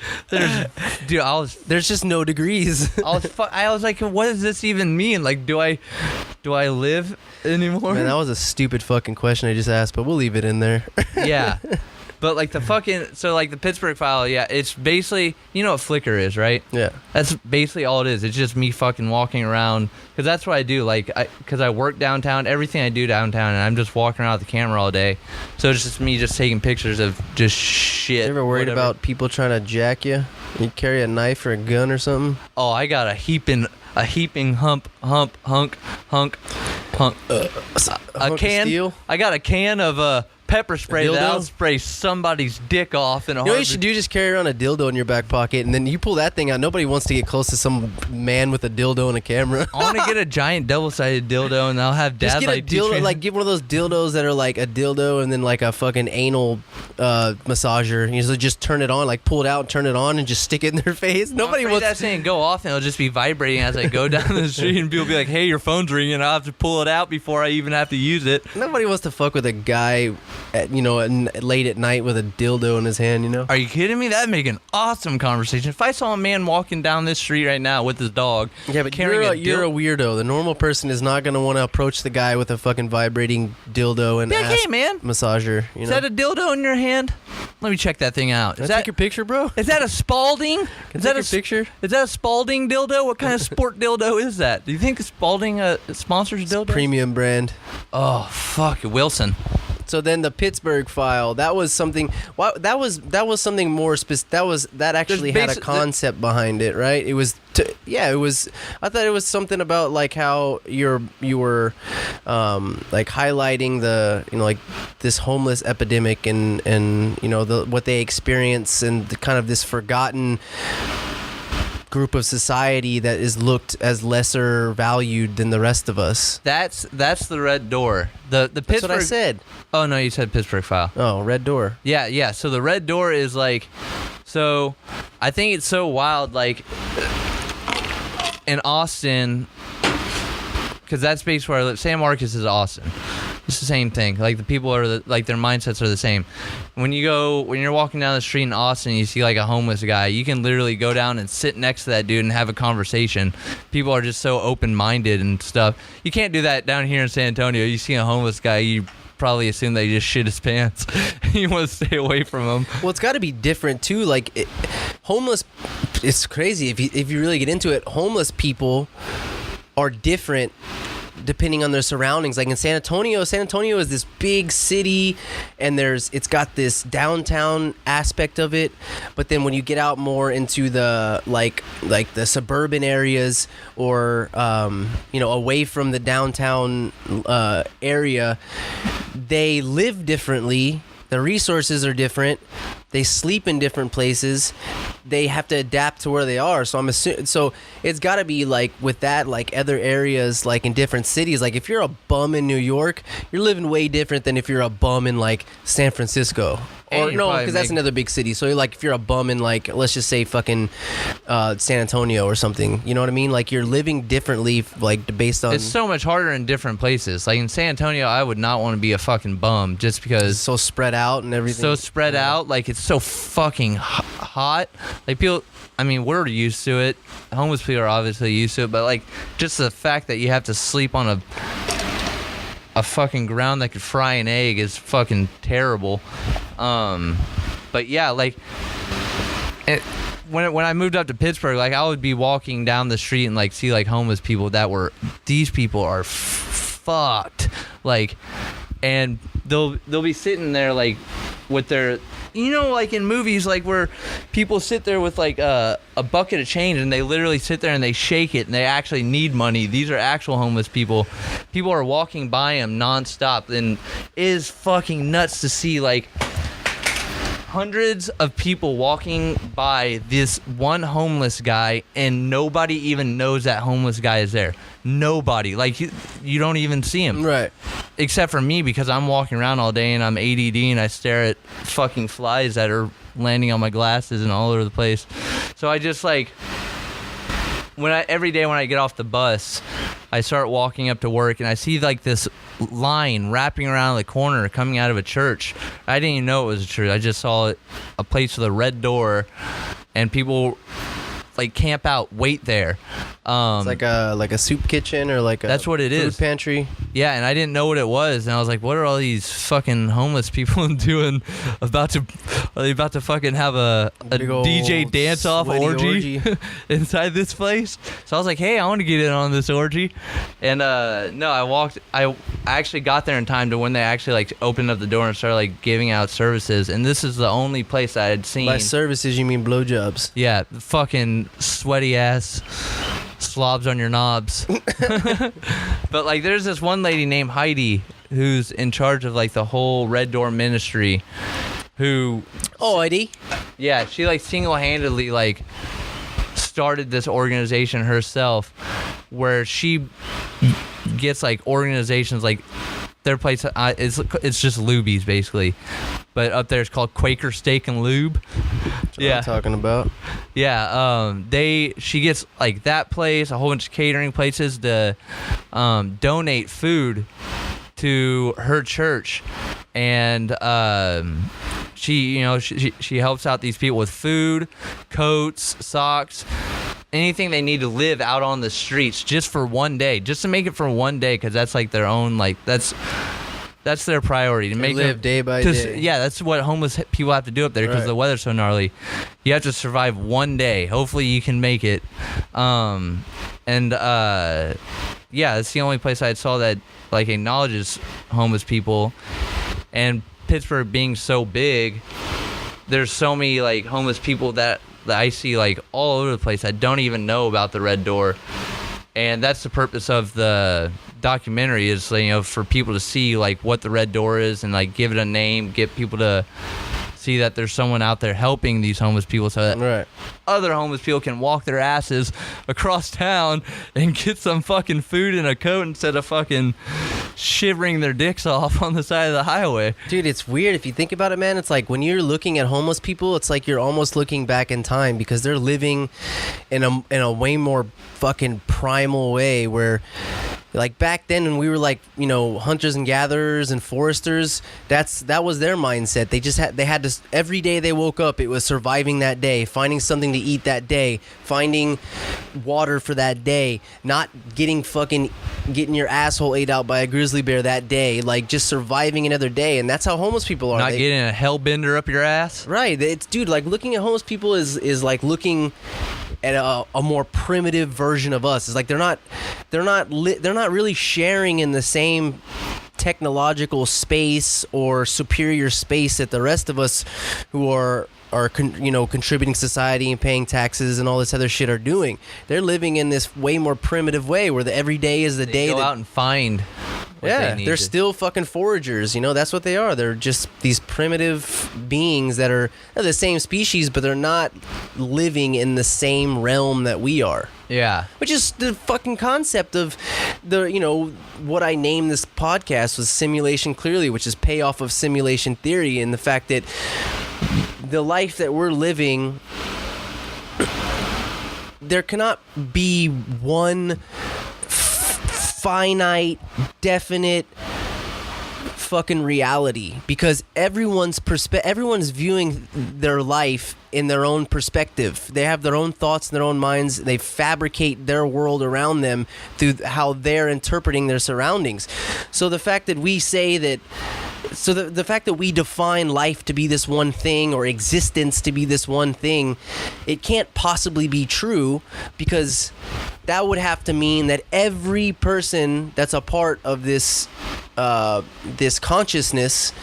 dude. There's just no degrees. I was like, what does this even mean? Like, do I live anymore? Man, that was a stupid fucking question I just asked, but we'll leave it in there. Yeah. But like the Pittsburgh file, yeah, it's basically, you know what Flickr is, right? Yeah. That's basically all it is. It's just me fucking walking around, because that's what I do. Like, because I work downtown, everything I do downtown, and I'm just walking around with the camera all day. So it's just me just taking pictures of just shit. You ever worried about people trying to jack you? You carry a knife or a gun or something? Oh, I got a heaping hunk. A can. Steel? I got a can of pepper spray that'll spray somebody's dick off in a You know what you should do? Just carry around a dildo in your back pocket, and then you pull that thing out. Nobody wants to get close to some man with a dildo and a camera. I want to get a giant double-sided dildo, and I'll have dad just get like a dildo, like get one of those dildos that are like a dildo and then like a fucking anal massager. You just turn it on, like pull it out, and turn it on, and just stick it in their face. Nobody wants that thing go off, and it'll just be vibrating as I go down the street, and people be like, "Hey, your phone's ringing." I'll have to pull it out before I even have to use it. Nobody wants to fuck with a guy late at night with a dildo in his hand, you know? Are you kidding me? That'd make an awesome conversation. If I saw a man walking down this street right now with his dog, yeah, but you're a weirdo. The normal person is not going to want to approach the guy with a fucking vibrating dildo and ass hey, man, massager. You know? Is that a dildo in your hand? Let me check that thing out. Can I take your picture, bro? Is that a Spalding? Is that a picture? Is that a Spalding dildo? What kind of sport dildo is that? Do you think Spalding sponsors dildo? Premium brand. Oh, fuck, Wilson. So then the Pittsburgh file, that was something. That was something more specific. That actually had a concept behind it, right? It was. It was. I thought it was something about like how you were, like highlighting the like this homeless epidemic and what they experience and the kind of this forgotten group of society that is looked as lesser valued than the rest of us. That's the Red Door. The Pittsburgh. That's what I said. Oh no, you said Pittsburgh file. Oh, Red Door. Yeah. So the Red Door is like, so I think it's so wild, like in Austin, because that's basically where I live. San Marcos is Austin. It's the same thing. Like the people are like their mindsets are the same. When you're walking down the street in Austin, you see like a homeless guy. You can literally go down and sit next to that dude and have a conversation. People are just so open-minded and stuff. You can't do that down here in San Antonio. You see a homeless guy, you probably assume that he just shit his pants. You want to stay away from him. Well, it's got to be different too. Like homeless, it's crazy if you really get into it. Homeless people are different depending on their surroundings. Like in San Antonio is this big city, and it's got this downtown aspect of it. But then when you get out more into the like the suburban areas or away from the downtown area, they live differently. The resources are different. They sleep in different places. They have to adapt to where they are. So I'm assuming. So it's got to be like with that, like other areas, like in different cities. Like if you're a bum in New York, you're living way different than if you're a bum in like San Francisco. Or no, because that's another big city. So like if you're a bum in like, let's just say fucking San Antonio or something, you know what I mean? Like you're living differently, like based on. It's so much harder in different places. Like in San Antonio, I would not want to be a fucking bum just because it's so spread out and everything. So spread out, like it's so fucking hot. Like people, I mean, we're used to it. Homeless people are obviously used to it, but like just the fact that you have to sleep on a fucking ground that could fry an egg is fucking terrible. But yeah, like when I moved up to Pittsburgh, like I would be walking down the street and like see like homeless people these people are fucked, like, and they'll be sitting there like with their, like in movies, like where people sit there with like a bucket of change and they literally sit there and they shake it and they actually need money. These are actual homeless people. People are walking by them nonstop, and it is fucking nuts to see like hundreds of people walking by this one homeless guy, and nobody even knows that homeless guy is there. Nobody. Like, you don't even see him. Right. Except for me, because I'm walking around all day and I'm ADD and I stare at fucking flies that are landing on my glasses and all over the place. So I just, like, every day when I get off the bus, I start walking up to work and I see, like, this line wrapping around the corner coming out of a church. I didn't even know it was a church. I just saw a place with a red door, and people, like, camp out, wait there. It's like a soup kitchen or like a that's what it food is. Pantry. Yeah, and I didn't know what it was, and I was like, what are all these fucking homeless people doing? Are they about to fucking have a DJ dance-off orgy inside this place? So I was like, hey, I want to get in on this orgy. And no, I actually got there in time to when they actually, like, opened up the door and started, like, giving out services, and this is the only place I had seen. By services, you mean blowjobs? Yeah, fucking sweaty ass slobs on your knobs. But, like, there's this one lady named Heidi who's in charge of, like, the whole Red Door ministry, who... Oh, Heidi? Yeah, she, like, single-handedly, like, started this organization herself where she gets, like, organizations, like, their place, it's just Lubies, basically. But up there it's called Quaker Steak and Lube. That's what I'm talking about. Yeah, she gets, like, that place, a whole bunch of catering places to donate food to her church, and she helps out these people with food, coats, socks, anything they need to live out on the streets just for one day, just to make it for one day, because that's, like, their own, like, that's their priority, to make live day by day. Yeah, that's what homeless people have to do up there, because the weather's so gnarly. You have to survive one day. Hopefully you can make it. Yeah, it's the only place I saw that, like, acknowledges homeless people. And Pittsburgh being so big, there's so many, like, homeless people that I see, like, all over the place that don't even know about the Red Door. And that's the purpose of the documentary, is, you know, for people to see, like, what the Red Door is, and, like, give it a name, get people to see that there's someone out there helping these homeless people, so that other homeless people can walk their asses across town and get some fucking food and a coat instead of fucking shivering their dicks off on the side of the highway. Dude, it's weird if you think about it, man. It's like when you're looking at homeless people, it's like you're almost looking back in time, because they're living in a way more fucking primal way, where, like, back then when we were, like, you know, hunters and gatherers and foresters, that was their mindset. They had to, every day they woke up, it was surviving that day, finding something to eat that day, finding water for that day, not getting your asshole ate out by a grizzly bear that day, like, just surviving another day. And that's how homeless people are. Not getting a hellbender up your ass. Right. It's, dude, like, looking at homeless people is like looking at a more primitive version of us. It's like they're not really sharing in the same technological space or superior space that the rest of us who are contributing to society and paying taxes and all this other shit are doing. They're living in this way more primitive way, where the every day is the day they go out and find what they need. They're still fucking foragers, you know. That's what they are. They're just these primitive beings that are the same species, but they're not living in the same realm that we are. Yeah. Which is the fucking concept of the, you know, what I named this podcast was Simulation Clearly, which is payoff of simulation theory, and the fact that the life that we're living, there cannot be one finite, definite fucking reality, because everyone's viewing their life in their own perspective. They have their own thoughts in their own minds. They fabricate their world around them through how they're interpreting their surroundings. So the fact that we say that the fact that we define life to be this one thing, or existence to be this one thing, it can't possibly be true, because that would have to mean that every person that's a part of this consciousness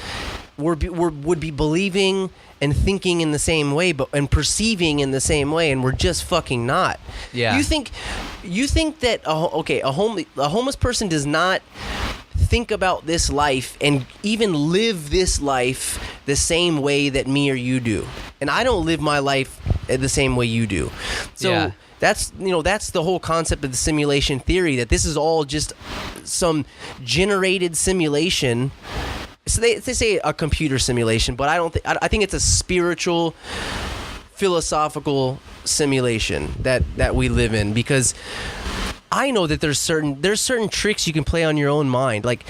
would be believing and thinking in the same way, and perceiving in the same way, and we're just fucking not. Yeah. You think that a homeless person does not think about this life and even live this life the same way that me or you do. And I don't live my life the same way you do. So Yeah. that's the whole concept of the simulation theory, that this is all just some generated simulation. So they say a computer simulation, but I think it's a spiritual, philosophical simulation that we live in, because I know that there's certain tricks you can play on your own mind. Like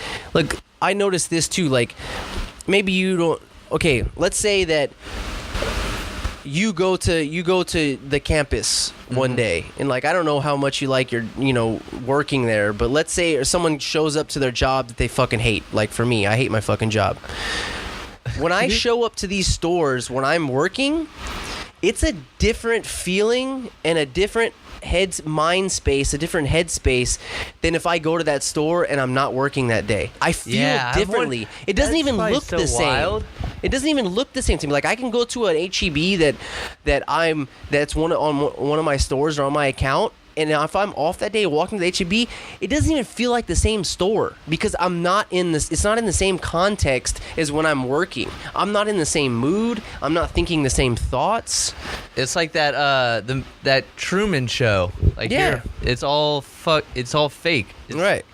I noticed this too. Like maybe you don't. Okay, let's say that you go to the campus one day, and like I don't know how much you like your working there, but let's say someone shows up to their job that they fucking hate. Like for me, I hate my fucking job. When I show up to these stores when I'm working, it's a different feeling and a different mind space, a different headspace than if I go to that store and I'm not working that day. I feel differently. It doesn't even look the same. It doesn't even look the same to me. Like I can go to an HEB that's one of my stores or on my account, and if I'm off that day walking to the HEB, it doesn't even feel like the same store, because I'm not in this. It's not in the same context as when I'm working. I'm not in the same mood. I'm not thinking the same thoughts. It's like that Truman Show. Like Yeah. it's all fake. It's Right.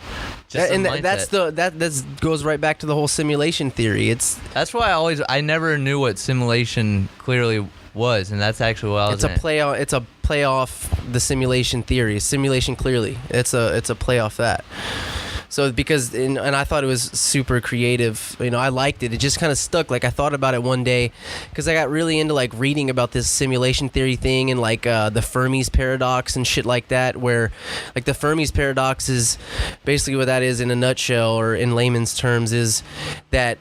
just a And mindset. that goes right back to the whole simulation theory. That's why I never knew what simulation clearly was, and that's actually what I was. It's a play off the simulation theory. Simulation clearly. It's a play off that. So and I thought it was super creative. I liked it. It just kind of stuck. Like I thought about it one day because I got really into like reading about this simulation theory thing and like the Fermi's paradox and shit like that, where like the Fermi's paradox is basically what that is in a nutshell, or in layman's terms, is that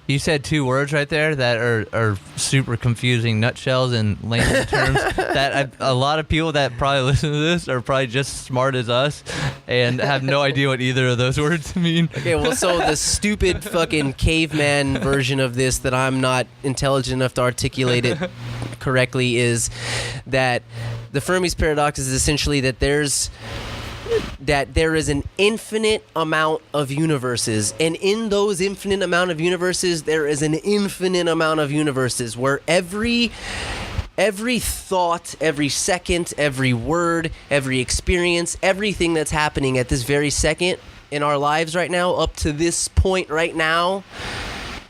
You said two words right there that are super confusing, nutshells in layman terms. That a lot of people that probably listen to this are probably just smart as us and have no idea what either of those words mean. Okay, well, so the stupid fucking caveman version of this that I'm not intelligent enough to articulate it correctly is that the Fermi's paradox is essentially that there is an infinite amount of universes, and in those infinite amount of universes there is an infinite amount of universes where every thought, every second, every word, every experience, everything that's happening at this very second in our lives right now, up to this point right now,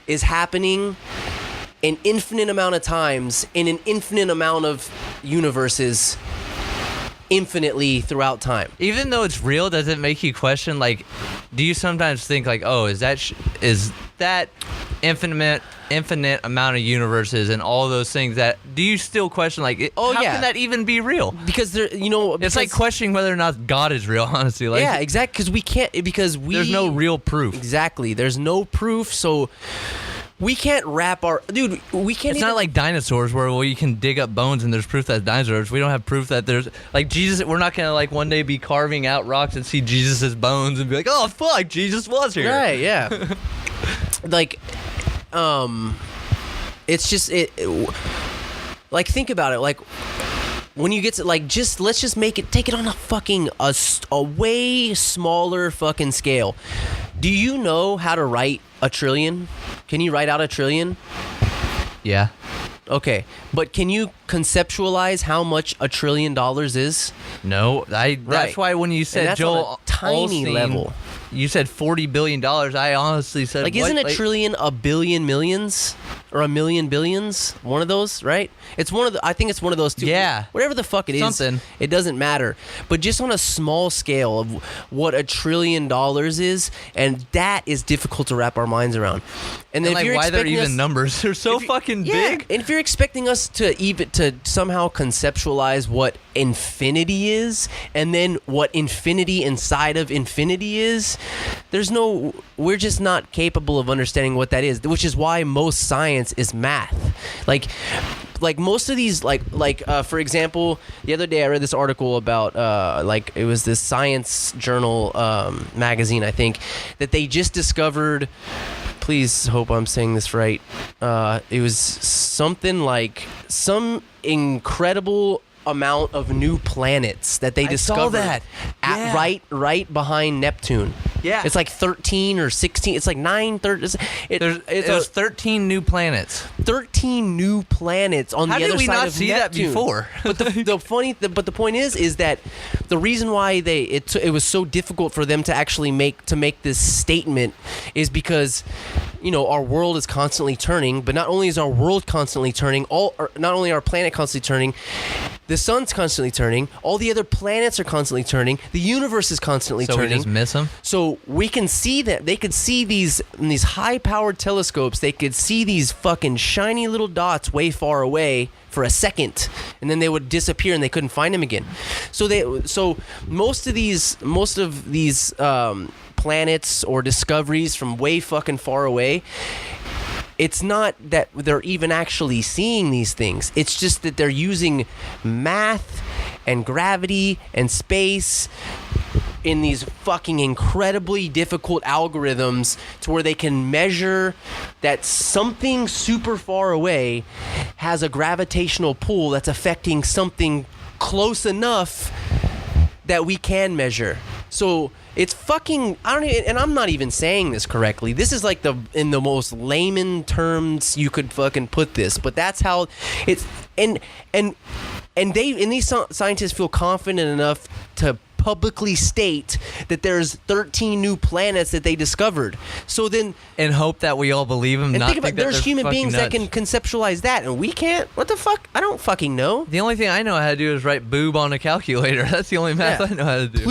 is happening an infinite amount of times in an infinite amount of universes, infinitely throughout time. Even though it's real, does it make you question, like, do you sometimes think like, oh, is that infinite amount of universes and all those things, that do you still question, like, how can that even be real? Because it's like questioning whether or not God is real, honestly. Like, yeah, exactly, because we can't, there's no real proof. Exactly, there's no proof, so we can't we can't. It's not like dinosaurs where you can dig up bones and there's proof that dinosaurs. We don't have proof that there's, like, Jesus. We're not gonna like one day be carving out rocks and see Jesus's bones and be like, oh fuck, Jesus was here. Right? Yeah. Like, it's just like, think about it. Like, when you get to like, let's just take it on a way smaller fucking scale. Do you know how to write a trillion? Can you write out a trillion? Yeah. Okay, but can you conceptualize how much $1 trillion is? No, that's why when you said Joel on a tiny Osteen, level, you said $40 billion. I honestly said, like, isn't a trillion a billion millions or a million billions? One of those, right? It's one of the. I think it's one of those two. Yeah. Whatever the fuck it is, Something. It doesn't matter. But just on a small scale of what $1 trillion is, and that is difficult to wrap our minds around. And then like, why they're even numbers? They're so fucking big. And if you're expecting us to somehow conceptualize what infinity is, and then what infinity inside of infinity is, we're just not capable of understanding what that is, which is why most science is math. Like most of these, for example, the other day I read this article about, it was this Science Journal magazine, I think, that they just discovered. Please hope I'm saying this right. It was something like some incredible amount of new planets that they discovered. I saw that. Right behind Neptune. Yeah. It's like 13 or 16. It's like 9. There's 13 new planets. 13 new planets on How the did other we side not of see that Neptune. before? But the point is that the reason why it was so difficult for them to actually make this statement is because, you know, our world is constantly turning. But not only is our world constantly turning, not only our planet constantly turning, the sun's constantly turning. All the other planets are constantly turning. The universe is constantly So turning. we just miss them? So we can see that they could see these in these high-powered telescopes. They could see these fucking shiny little dots way far away for a second, and then they would disappear, and they couldn't find them again. So most of these planets or discoveries from way fucking far away, it's not that they're even actually seeing these things. It's just that they're using math and gravity and space in these fucking incredibly difficult algorithms to where they can measure that something super far away has a gravitational pull that's affecting something close enough that we can measure. So it's fucking, and I'm not even saying this correctly. This is like in the most layman terms you could fucking put this, but that's how it's, and these scientists feel confident enough to publicly state that there's 13 new planets that they discovered. So then, And hope that we all believe them. and Not think about, there's human fucking beings that nuts. can conceptualize that, and we can't. What the fuck? I don't fucking know. The only thing I know how to do is write boob on a calculator. That's the only math Yeah. I know how to do.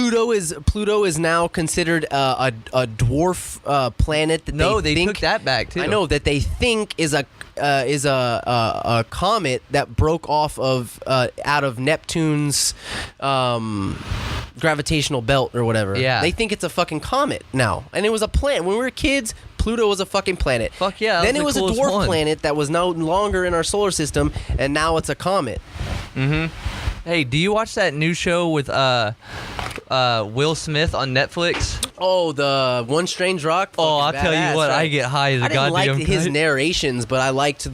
Pluto is now considered a dwarf planet. That they think, took that back too. I know that they think is a comet that broke off of out of Neptune's gravitational belt or whatever. Yeah. They think it's a fucking comet now, and it was a planet when we were kids. Pluto was a fucking planet. Fuck yeah. Then it was a coolest dwarf one. planet that was no longer in our solar system, and now it's a comet. Hey, do you watch that new show with Will Smith on Netflix? Oh, the One Strange Rock. Oh, I'll Fucking tell you badass, what, right? I get high as a I didn't goddamn like his kite. narrations, but I liked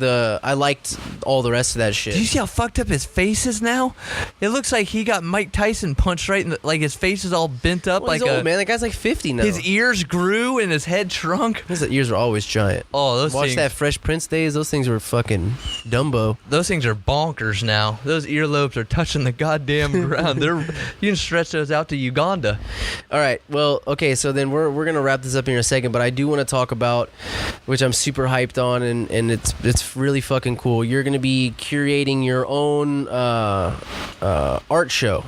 all the rest of that shit. Do you see how fucked up his face is now? It looks like he got Mike Tyson punched right in the, like his face is all bent up Well, like he's old, man. That guy's like 50 now. His ears grew and his head shrunk. His ears are always giant. Oh, those Watch things, that Fresh Prince days. Those things were fucking Dumbo. those things are bonkers now. Those earlobes are touching the goddamn ground. You can stretch those out to Uganda. All right. Well, okay. So then we're gonna wrap this up in a second, but I do want to talk about, which I'm super hyped on, and it's really fucking cool. You're gonna be curating your own art show.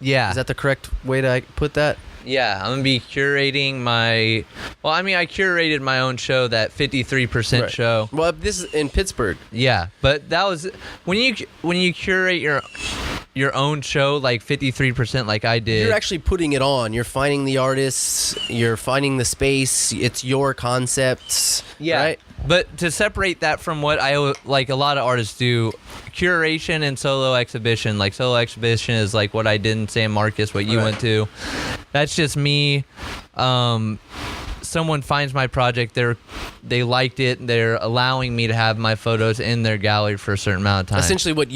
Yeah. Is that the correct way to put that? Yeah, I'm gonna be curating my. Well, I mean, I curated my own show, that 53% Right. show. Well, this is in Pittsburgh. Yeah, but that was when you curate your own show like 53%, like I did. You're actually putting it on. You're finding the artists. You're finding the space. It's your concepts. Yeah, Right? But to separate that from what like a lot of artists do, curation and solo exhibition. Like solo exhibition is like what I did in San Marcos, what you Right. went to. That's just me. Someone finds my project, they liked it, they're allowing me to have my photos in their gallery for a certain amount of time. Essentially, what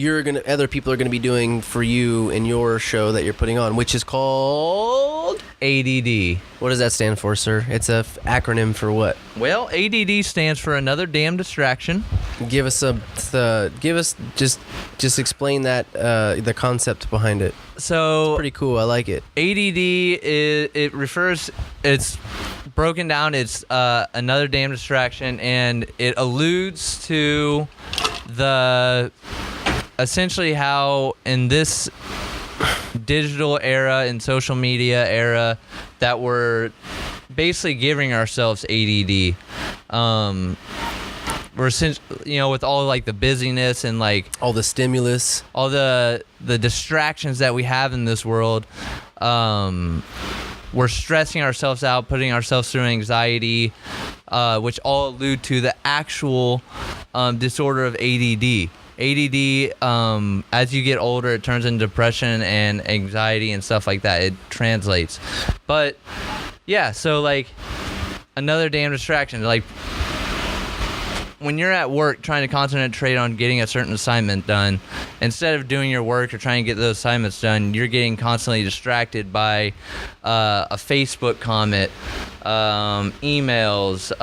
other people are gonna be doing for you in your show that you're putting on, which is called. ADD. What does that stand for, sir? It's a acronym for what? Well, ADD stands for another damn distraction. Give us just explain that the concept behind it. So Pretty cool. I like it. ADD it's broken down, it's another damn distraction, and it alludes to essentially how in this digital era and social media era that we're basically giving ourselves ADD. We're with all like the busyness and like All the stimulus. all the distractions that we have in this world, we're stressing ourselves out, putting ourselves through anxiety, which all allude to the actual disorder of ADD. ADD, as you get older, it turns into depression and anxiety and stuff like that. It translates. But yeah, so like another damn distraction. Like when you're at work trying to concentrate on getting a certain assignment done, instead of doing your work or trying to get those assignments done, you're getting constantly distracted by a Facebook comment, emails,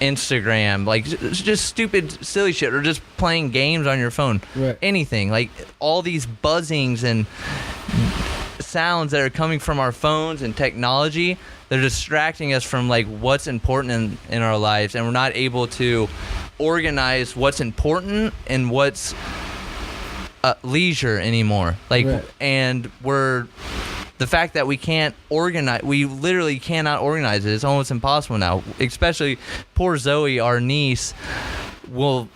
Instagram, like just stupid, silly shit, or just playing games on your phone. Right. Anything, like all these buzzings and sounds that are coming from our phones and technology, they're distracting us from like what's important in our lives, and we're not able to organize what's important and what's leisure anymore. Like, right. And the fact that we can't organize, we literally cannot organize it. It's almost impossible now. Especially poor Zoe, our niece, will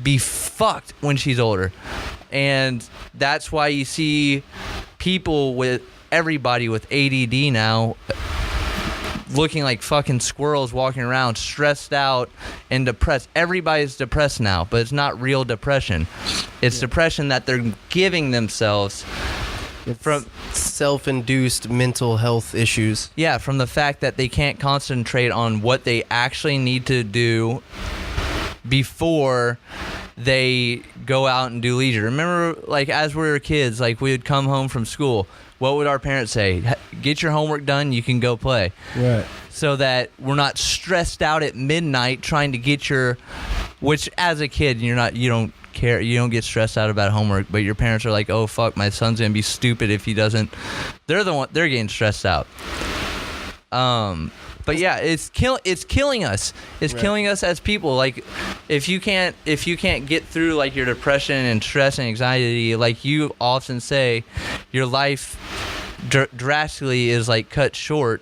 be fucked when she's older. And that's why you see everybody with ADD now looking like fucking squirrels walking around, stressed out and depressed. Everybody's depressed now, but it's not real depression. It's depression that they're giving themselves. It's from self-induced mental health issues. Yeah, from the fact that they can't concentrate on what they actually need to do before they go out and do leisure. Remember, like, as we were kids, like, we would come home from school. What would our parents say? Get your homework done, you can go play. Right. So that we're not stressed out at midnight trying to get which as a kid, you don't care, you don't get stressed out about homework, but your parents are like, oh fuck, my son's gonna be stupid if he doesn't. They're getting stressed out. But yeah, it's killing us. It's right. killing us as people. Like, if you can't get through like your depression and stress and anxiety, like you often say, your life drastically is like cut short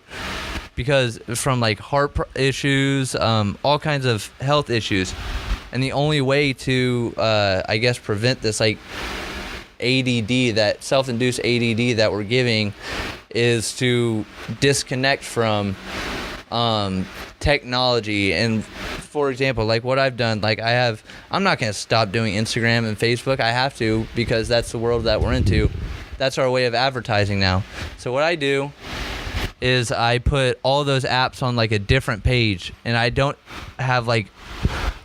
because from like heart issues, all kinds of health issues, and the only way to I guess prevent this like ADD, that self-induced ADD that we're giving, is to disconnect from technology. And for example, like what I've done, like I'm not going to stop doing Instagram and Facebook. I have to, because that's the world that we're into. That's our way of advertising now. So what I do is I put all those apps on like a different page, and I don't have like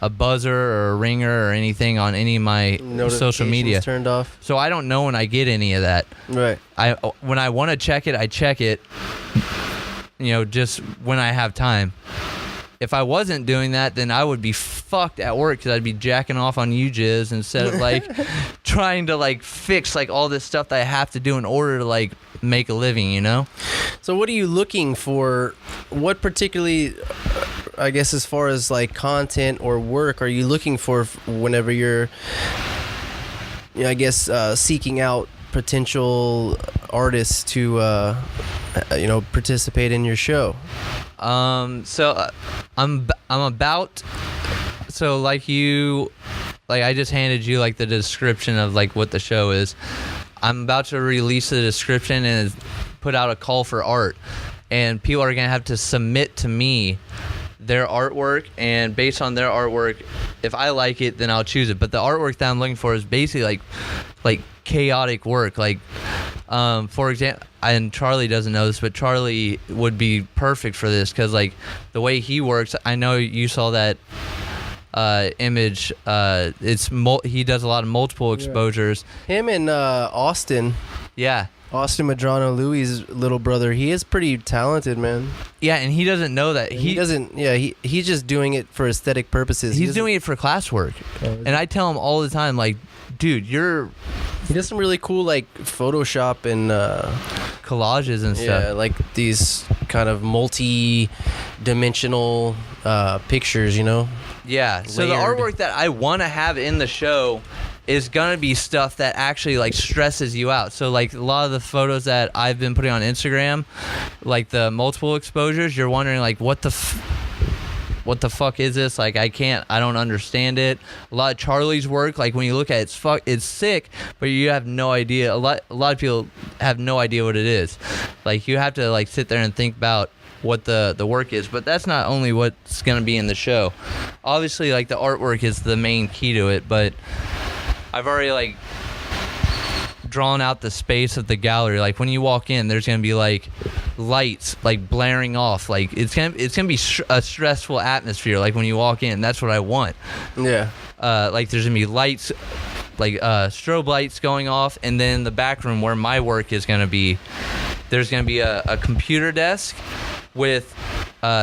a buzzer or a ringer or anything on any of my social media turned off. So I don't know when I get any of that. Right. When I want to check it, I check it, just when I have time. If I wasn't doing that, then I would be fucked at work, because I'd be jacking off on UJizz instead of like trying to like fix like all this stuff that I have to do in order to like make a living, So what are you looking for? What particularly, I guess, as far as like content or work, are you looking for whenever you're, seeking out potential artists to, participate in your show? So I'm about, so like I just handed you like the description of like what the show is. I'm about to release the description and put out a call for art, and people are gonna have to submit to me their artwork, and based on their artwork, if I like it, then I'll choose it. But the artwork that I'm looking for is basically like chaotic work. Like, for example, and Charlie doesn't know this, but Charlie would be perfect for this, because like the way he works, I know you saw that image. He does a lot of multiple exposures. Him and Austin. Yeah. Austin Madrano, Louis' little brother, he is pretty talented, man. Yeah, and he doesn't know that. He doesn't, he's just doing it for aesthetic purposes. He's doing it for classwork. And I tell him all the time, like, dude, he does some really cool, like, Photoshop and collages and stuff. Yeah, like these kind of multi-dimensional pictures, Yeah, so the artwork that I want to have in the show is going to be stuff that actually like stresses you out. So like a lot of the photos that I've been putting on Instagram, like the multiple exposures, you're wondering like what the fuck is this? Like I don't understand it. A lot of Charlie's work, like when you look at it, it's sick, but you have no idea. A lot of people have no idea what it is. Like you have to like sit there and think about what the work is. But that's not only what's going to be in the show. Obviously like the artwork is the main key to it, but I've already like drawn out the space of the gallery. Like when you walk in, there's gonna be like lights like blaring off. Like it's gonna be a stressful atmosphere. Like when you walk in, that's what I want. Yeah. Like there's gonna be lights like strobe lights going off, and then the back room where my work is going to be, there's going to be a computer desk with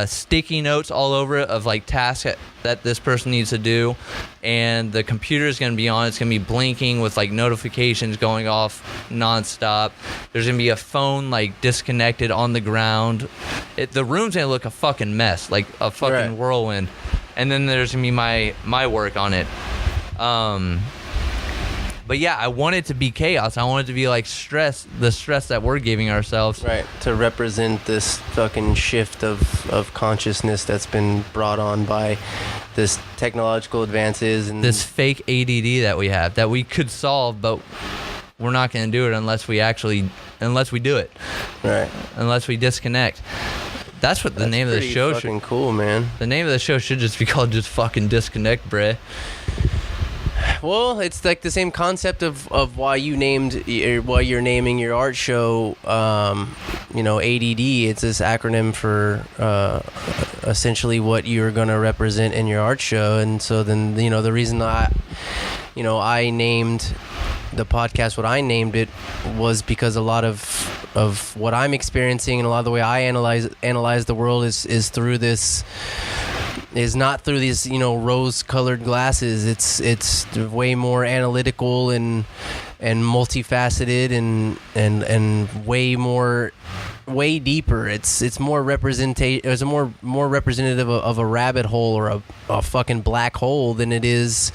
sticky notes all over it of like tasks that this person needs to do, and the computer is going to be on. It's going to be blinking with like notifications going off nonstop. There's going to be a phone like disconnected on the ground. The room's going to look a fucking mess, like a fucking whirlwind. And then there's going to be my work on it. But yeah, I want it to be chaos. I want it to be like the stress that we're giving ourselves. Right, to represent this fucking shift of consciousness that's been brought on by this technological advances and this fake ADD that we have that we could solve, but we're not going to do it unless we do it. Right. Unless we disconnect. That's what the name of the show should. Fucking cool, man. The name of the show should just be called just fucking Disconnect, bruh. Well, it's like the same concept of why you're naming your art show, ADD. It's this acronym for essentially what you're going to represent in your art show. And so then, the reason I named the podcast what I named it was because a lot of what I'm experiencing and a lot of the way I analyze the world is through this. Is not through these, rose-colored glasses. It's way more analytical and multifaceted and way deeper. It's more It's more representative of a rabbit hole or a fucking black hole than it is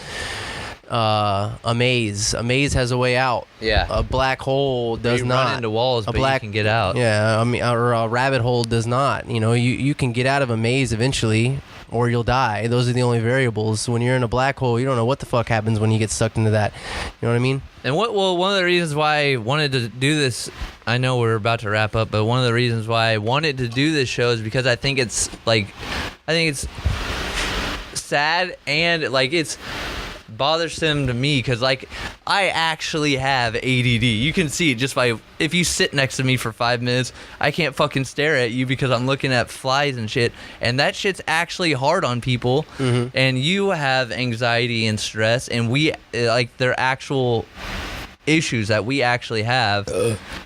a maze. A maze has a way out. Yeah. A black hole does not. Run into walls, but you can get out. Yeah. Or a rabbit hole does not. You can get out of a maze eventually, or you'll die. Those are the only variables. When you're in a black hole, you don't know what the fuck happens when you get sucked into that. You know what I mean? And one of the reasons why I wanted to do this, I know we're about to wrap up, but one of the reasons why I wanted to do this show is because I think it's sad and like it's bothersome to me because like I actually have ADD. You can see it just by if you sit next to me for 5 minutes, I can't fucking stare at you because I'm looking at flies and shit, and that shit's actually hard on people. Mm-hmm. And you have anxiety and stress, and we like they're actual issues that we actually have.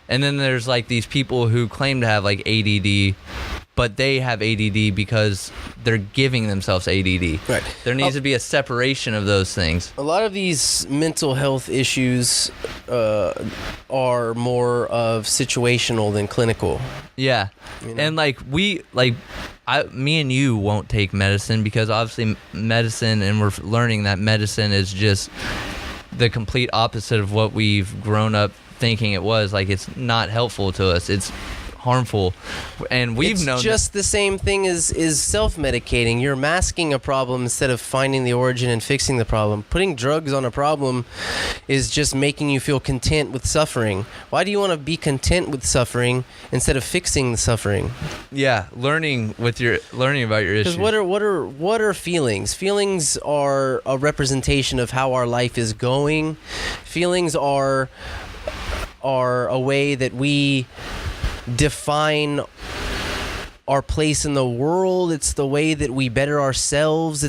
And then there's like these people who claim to have like ADD, but they have ADD because they're giving themselves ADD. Right. There needs to be a separation of those things. A lot of these mental health issues are more of situational than clinical. Yeah. And like me and you won't take medicine because obviously medicine, and we're learning that medicine is just the complete opposite of what we've grown up thinking it was. Like, it's not helpful to us. It's harmful, and we've known just the same thing as self-medicating. You're masking a problem instead of finding the origin and fixing the problem. Putting drugs on a problem is just making you feel content with suffering. Why do you want to be content with suffering instead of fixing the suffering? Yeah, learning about your issues. Because what are feelings? Feelings are a representation of how our life is going. Feelings are a way that we define our place in the world. It's the way that we better ourselves.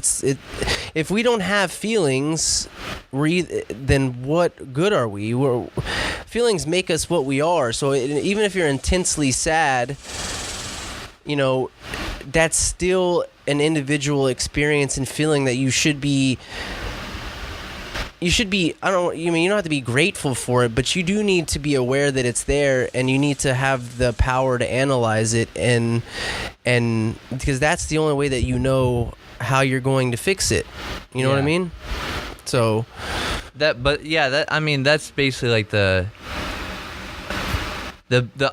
If we don't have feelings, then what good are we? Feelings make us what we are. So even if you're intensely sad, that's still an individual experience and feeling that you should be. You don't have to be grateful for it, but you do need to be aware that it's there, and you need to have the power to analyze it, and because that's the only way that you know how you're going to fix it. You know what I mean? So that's basically like the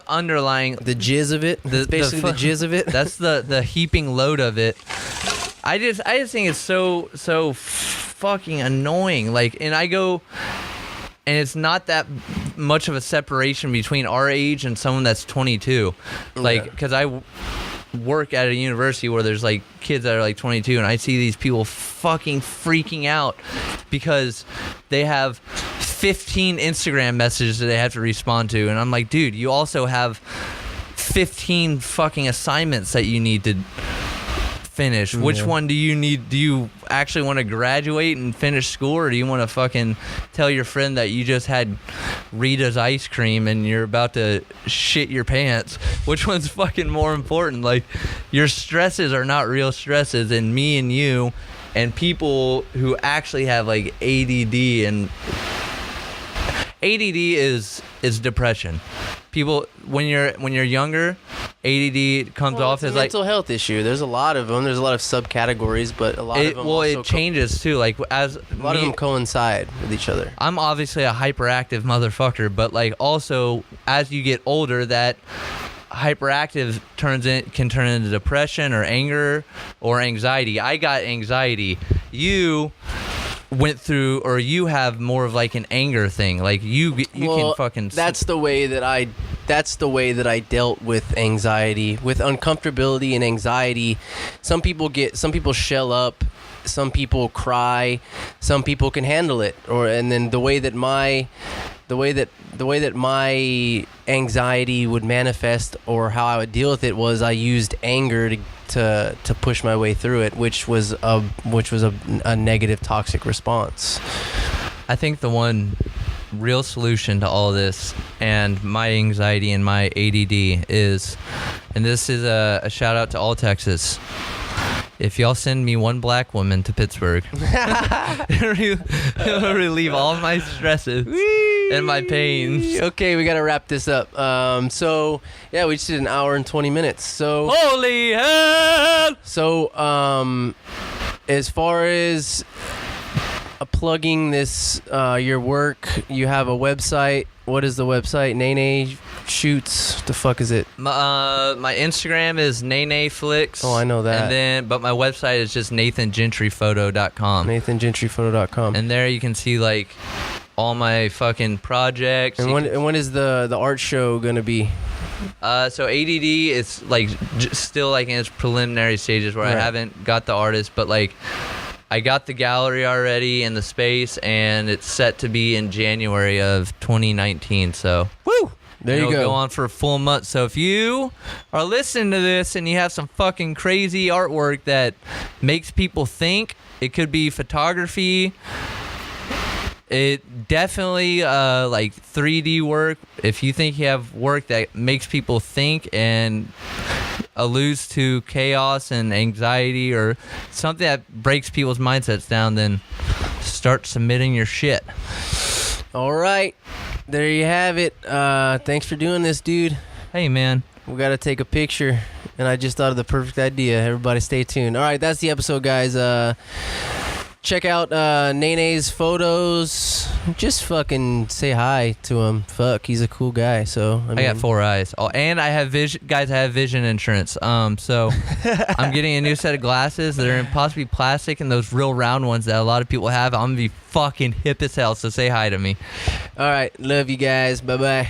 underlying the jizz of it. Basically the jizz of it. That's the heaping load of it. I just think it's so fucking annoying. Like, and it's not that much of a separation between our age and someone that's 22. Like, because I work at a university where there's like kids that are like 22, and I see these people fucking freaking out because they have 15 Instagram messages that they have to respond to, and I'm like, dude, you also have 15 fucking assignments that you need to finish. Which Yeah. one do you need? Do you actually want to graduate and finish school, or do you want to fucking tell your friend that you just had Rita's ice cream and you're about to shit your pants? Which one's fucking more important? Like, your stresses are not real stresses, and me and you and people who actually have like ADD, and ADD is depression. People, when you're younger, ADD comes off it's as a like mental health issue. There's a lot of them. There's a lot of subcategories, but a lot of them it changes too. Like, as a lot of them coincide with each other. I'm obviously a hyperactive motherfucker, but like also as you get older, that hyperactive can turn into depression or anger or anxiety. I got anxiety. You went through, or you have more of like an anger thing. Like you can fucking. That's the way that I dealt with anxiety, with uncomfortability and anxiety. Some people shell up. Some people cry. Some people can handle it. And then the way that my anxiety would manifest, or how I would deal with it, was I used anger to push my way through it, which was a negative, toxic response. I think the one real solution to all this and my anxiety and my ADD is, and this is a shout out to all Texas, if y'all send me one black woman to Pittsburgh, it'll relieve all my stresses and my pains. Okay, we gotta wrap this up. So yeah, we just did an hour and 20 minutes. So Holy hell! So as far as plugging this, your work, you have a website. What is the website? Nene Shoots. The fuck is it? My Instagram is NeneFlix. Oh, I know that. But my website is just NathanGentryPhoto.com. NathanGentryPhoto.com. And there you can see like all my fucking projects. And when is the art show gonna be? So ADD is like still like in its preliminary stages where Right. I haven't got the artist, but like I got the gallery already and the space, and it's set to be in January of 2019. So Woo! There you it'll go. go on for a full month. So if you are listening to this and you have some fucking crazy artwork that makes people think, it could be photography. It definitely like 3D work. If you think you have work that makes people think and alludes to chaos and anxiety, or something that breaks people's mindsets down, then start submitting your shit. All right, there you have it. Thanks for doing this, dude. Hey, man. We gotta take a picture, and I just thought of the perfect idea. Everybody stay tuned. All right, that's the episode, guys. Check out Nene's photos. Just fucking say hi to him. Fuck, he's a cool guy. So I got 4 eyes. Oh, and I have vision. Guys, I have vision insurance. So I'm getting a new set of glasses that are possibly plastic, and those real round ones that a lot of people have. I'm gonna be fucking hip as hell. So say hi to me. All right, love you guys. Bye bye.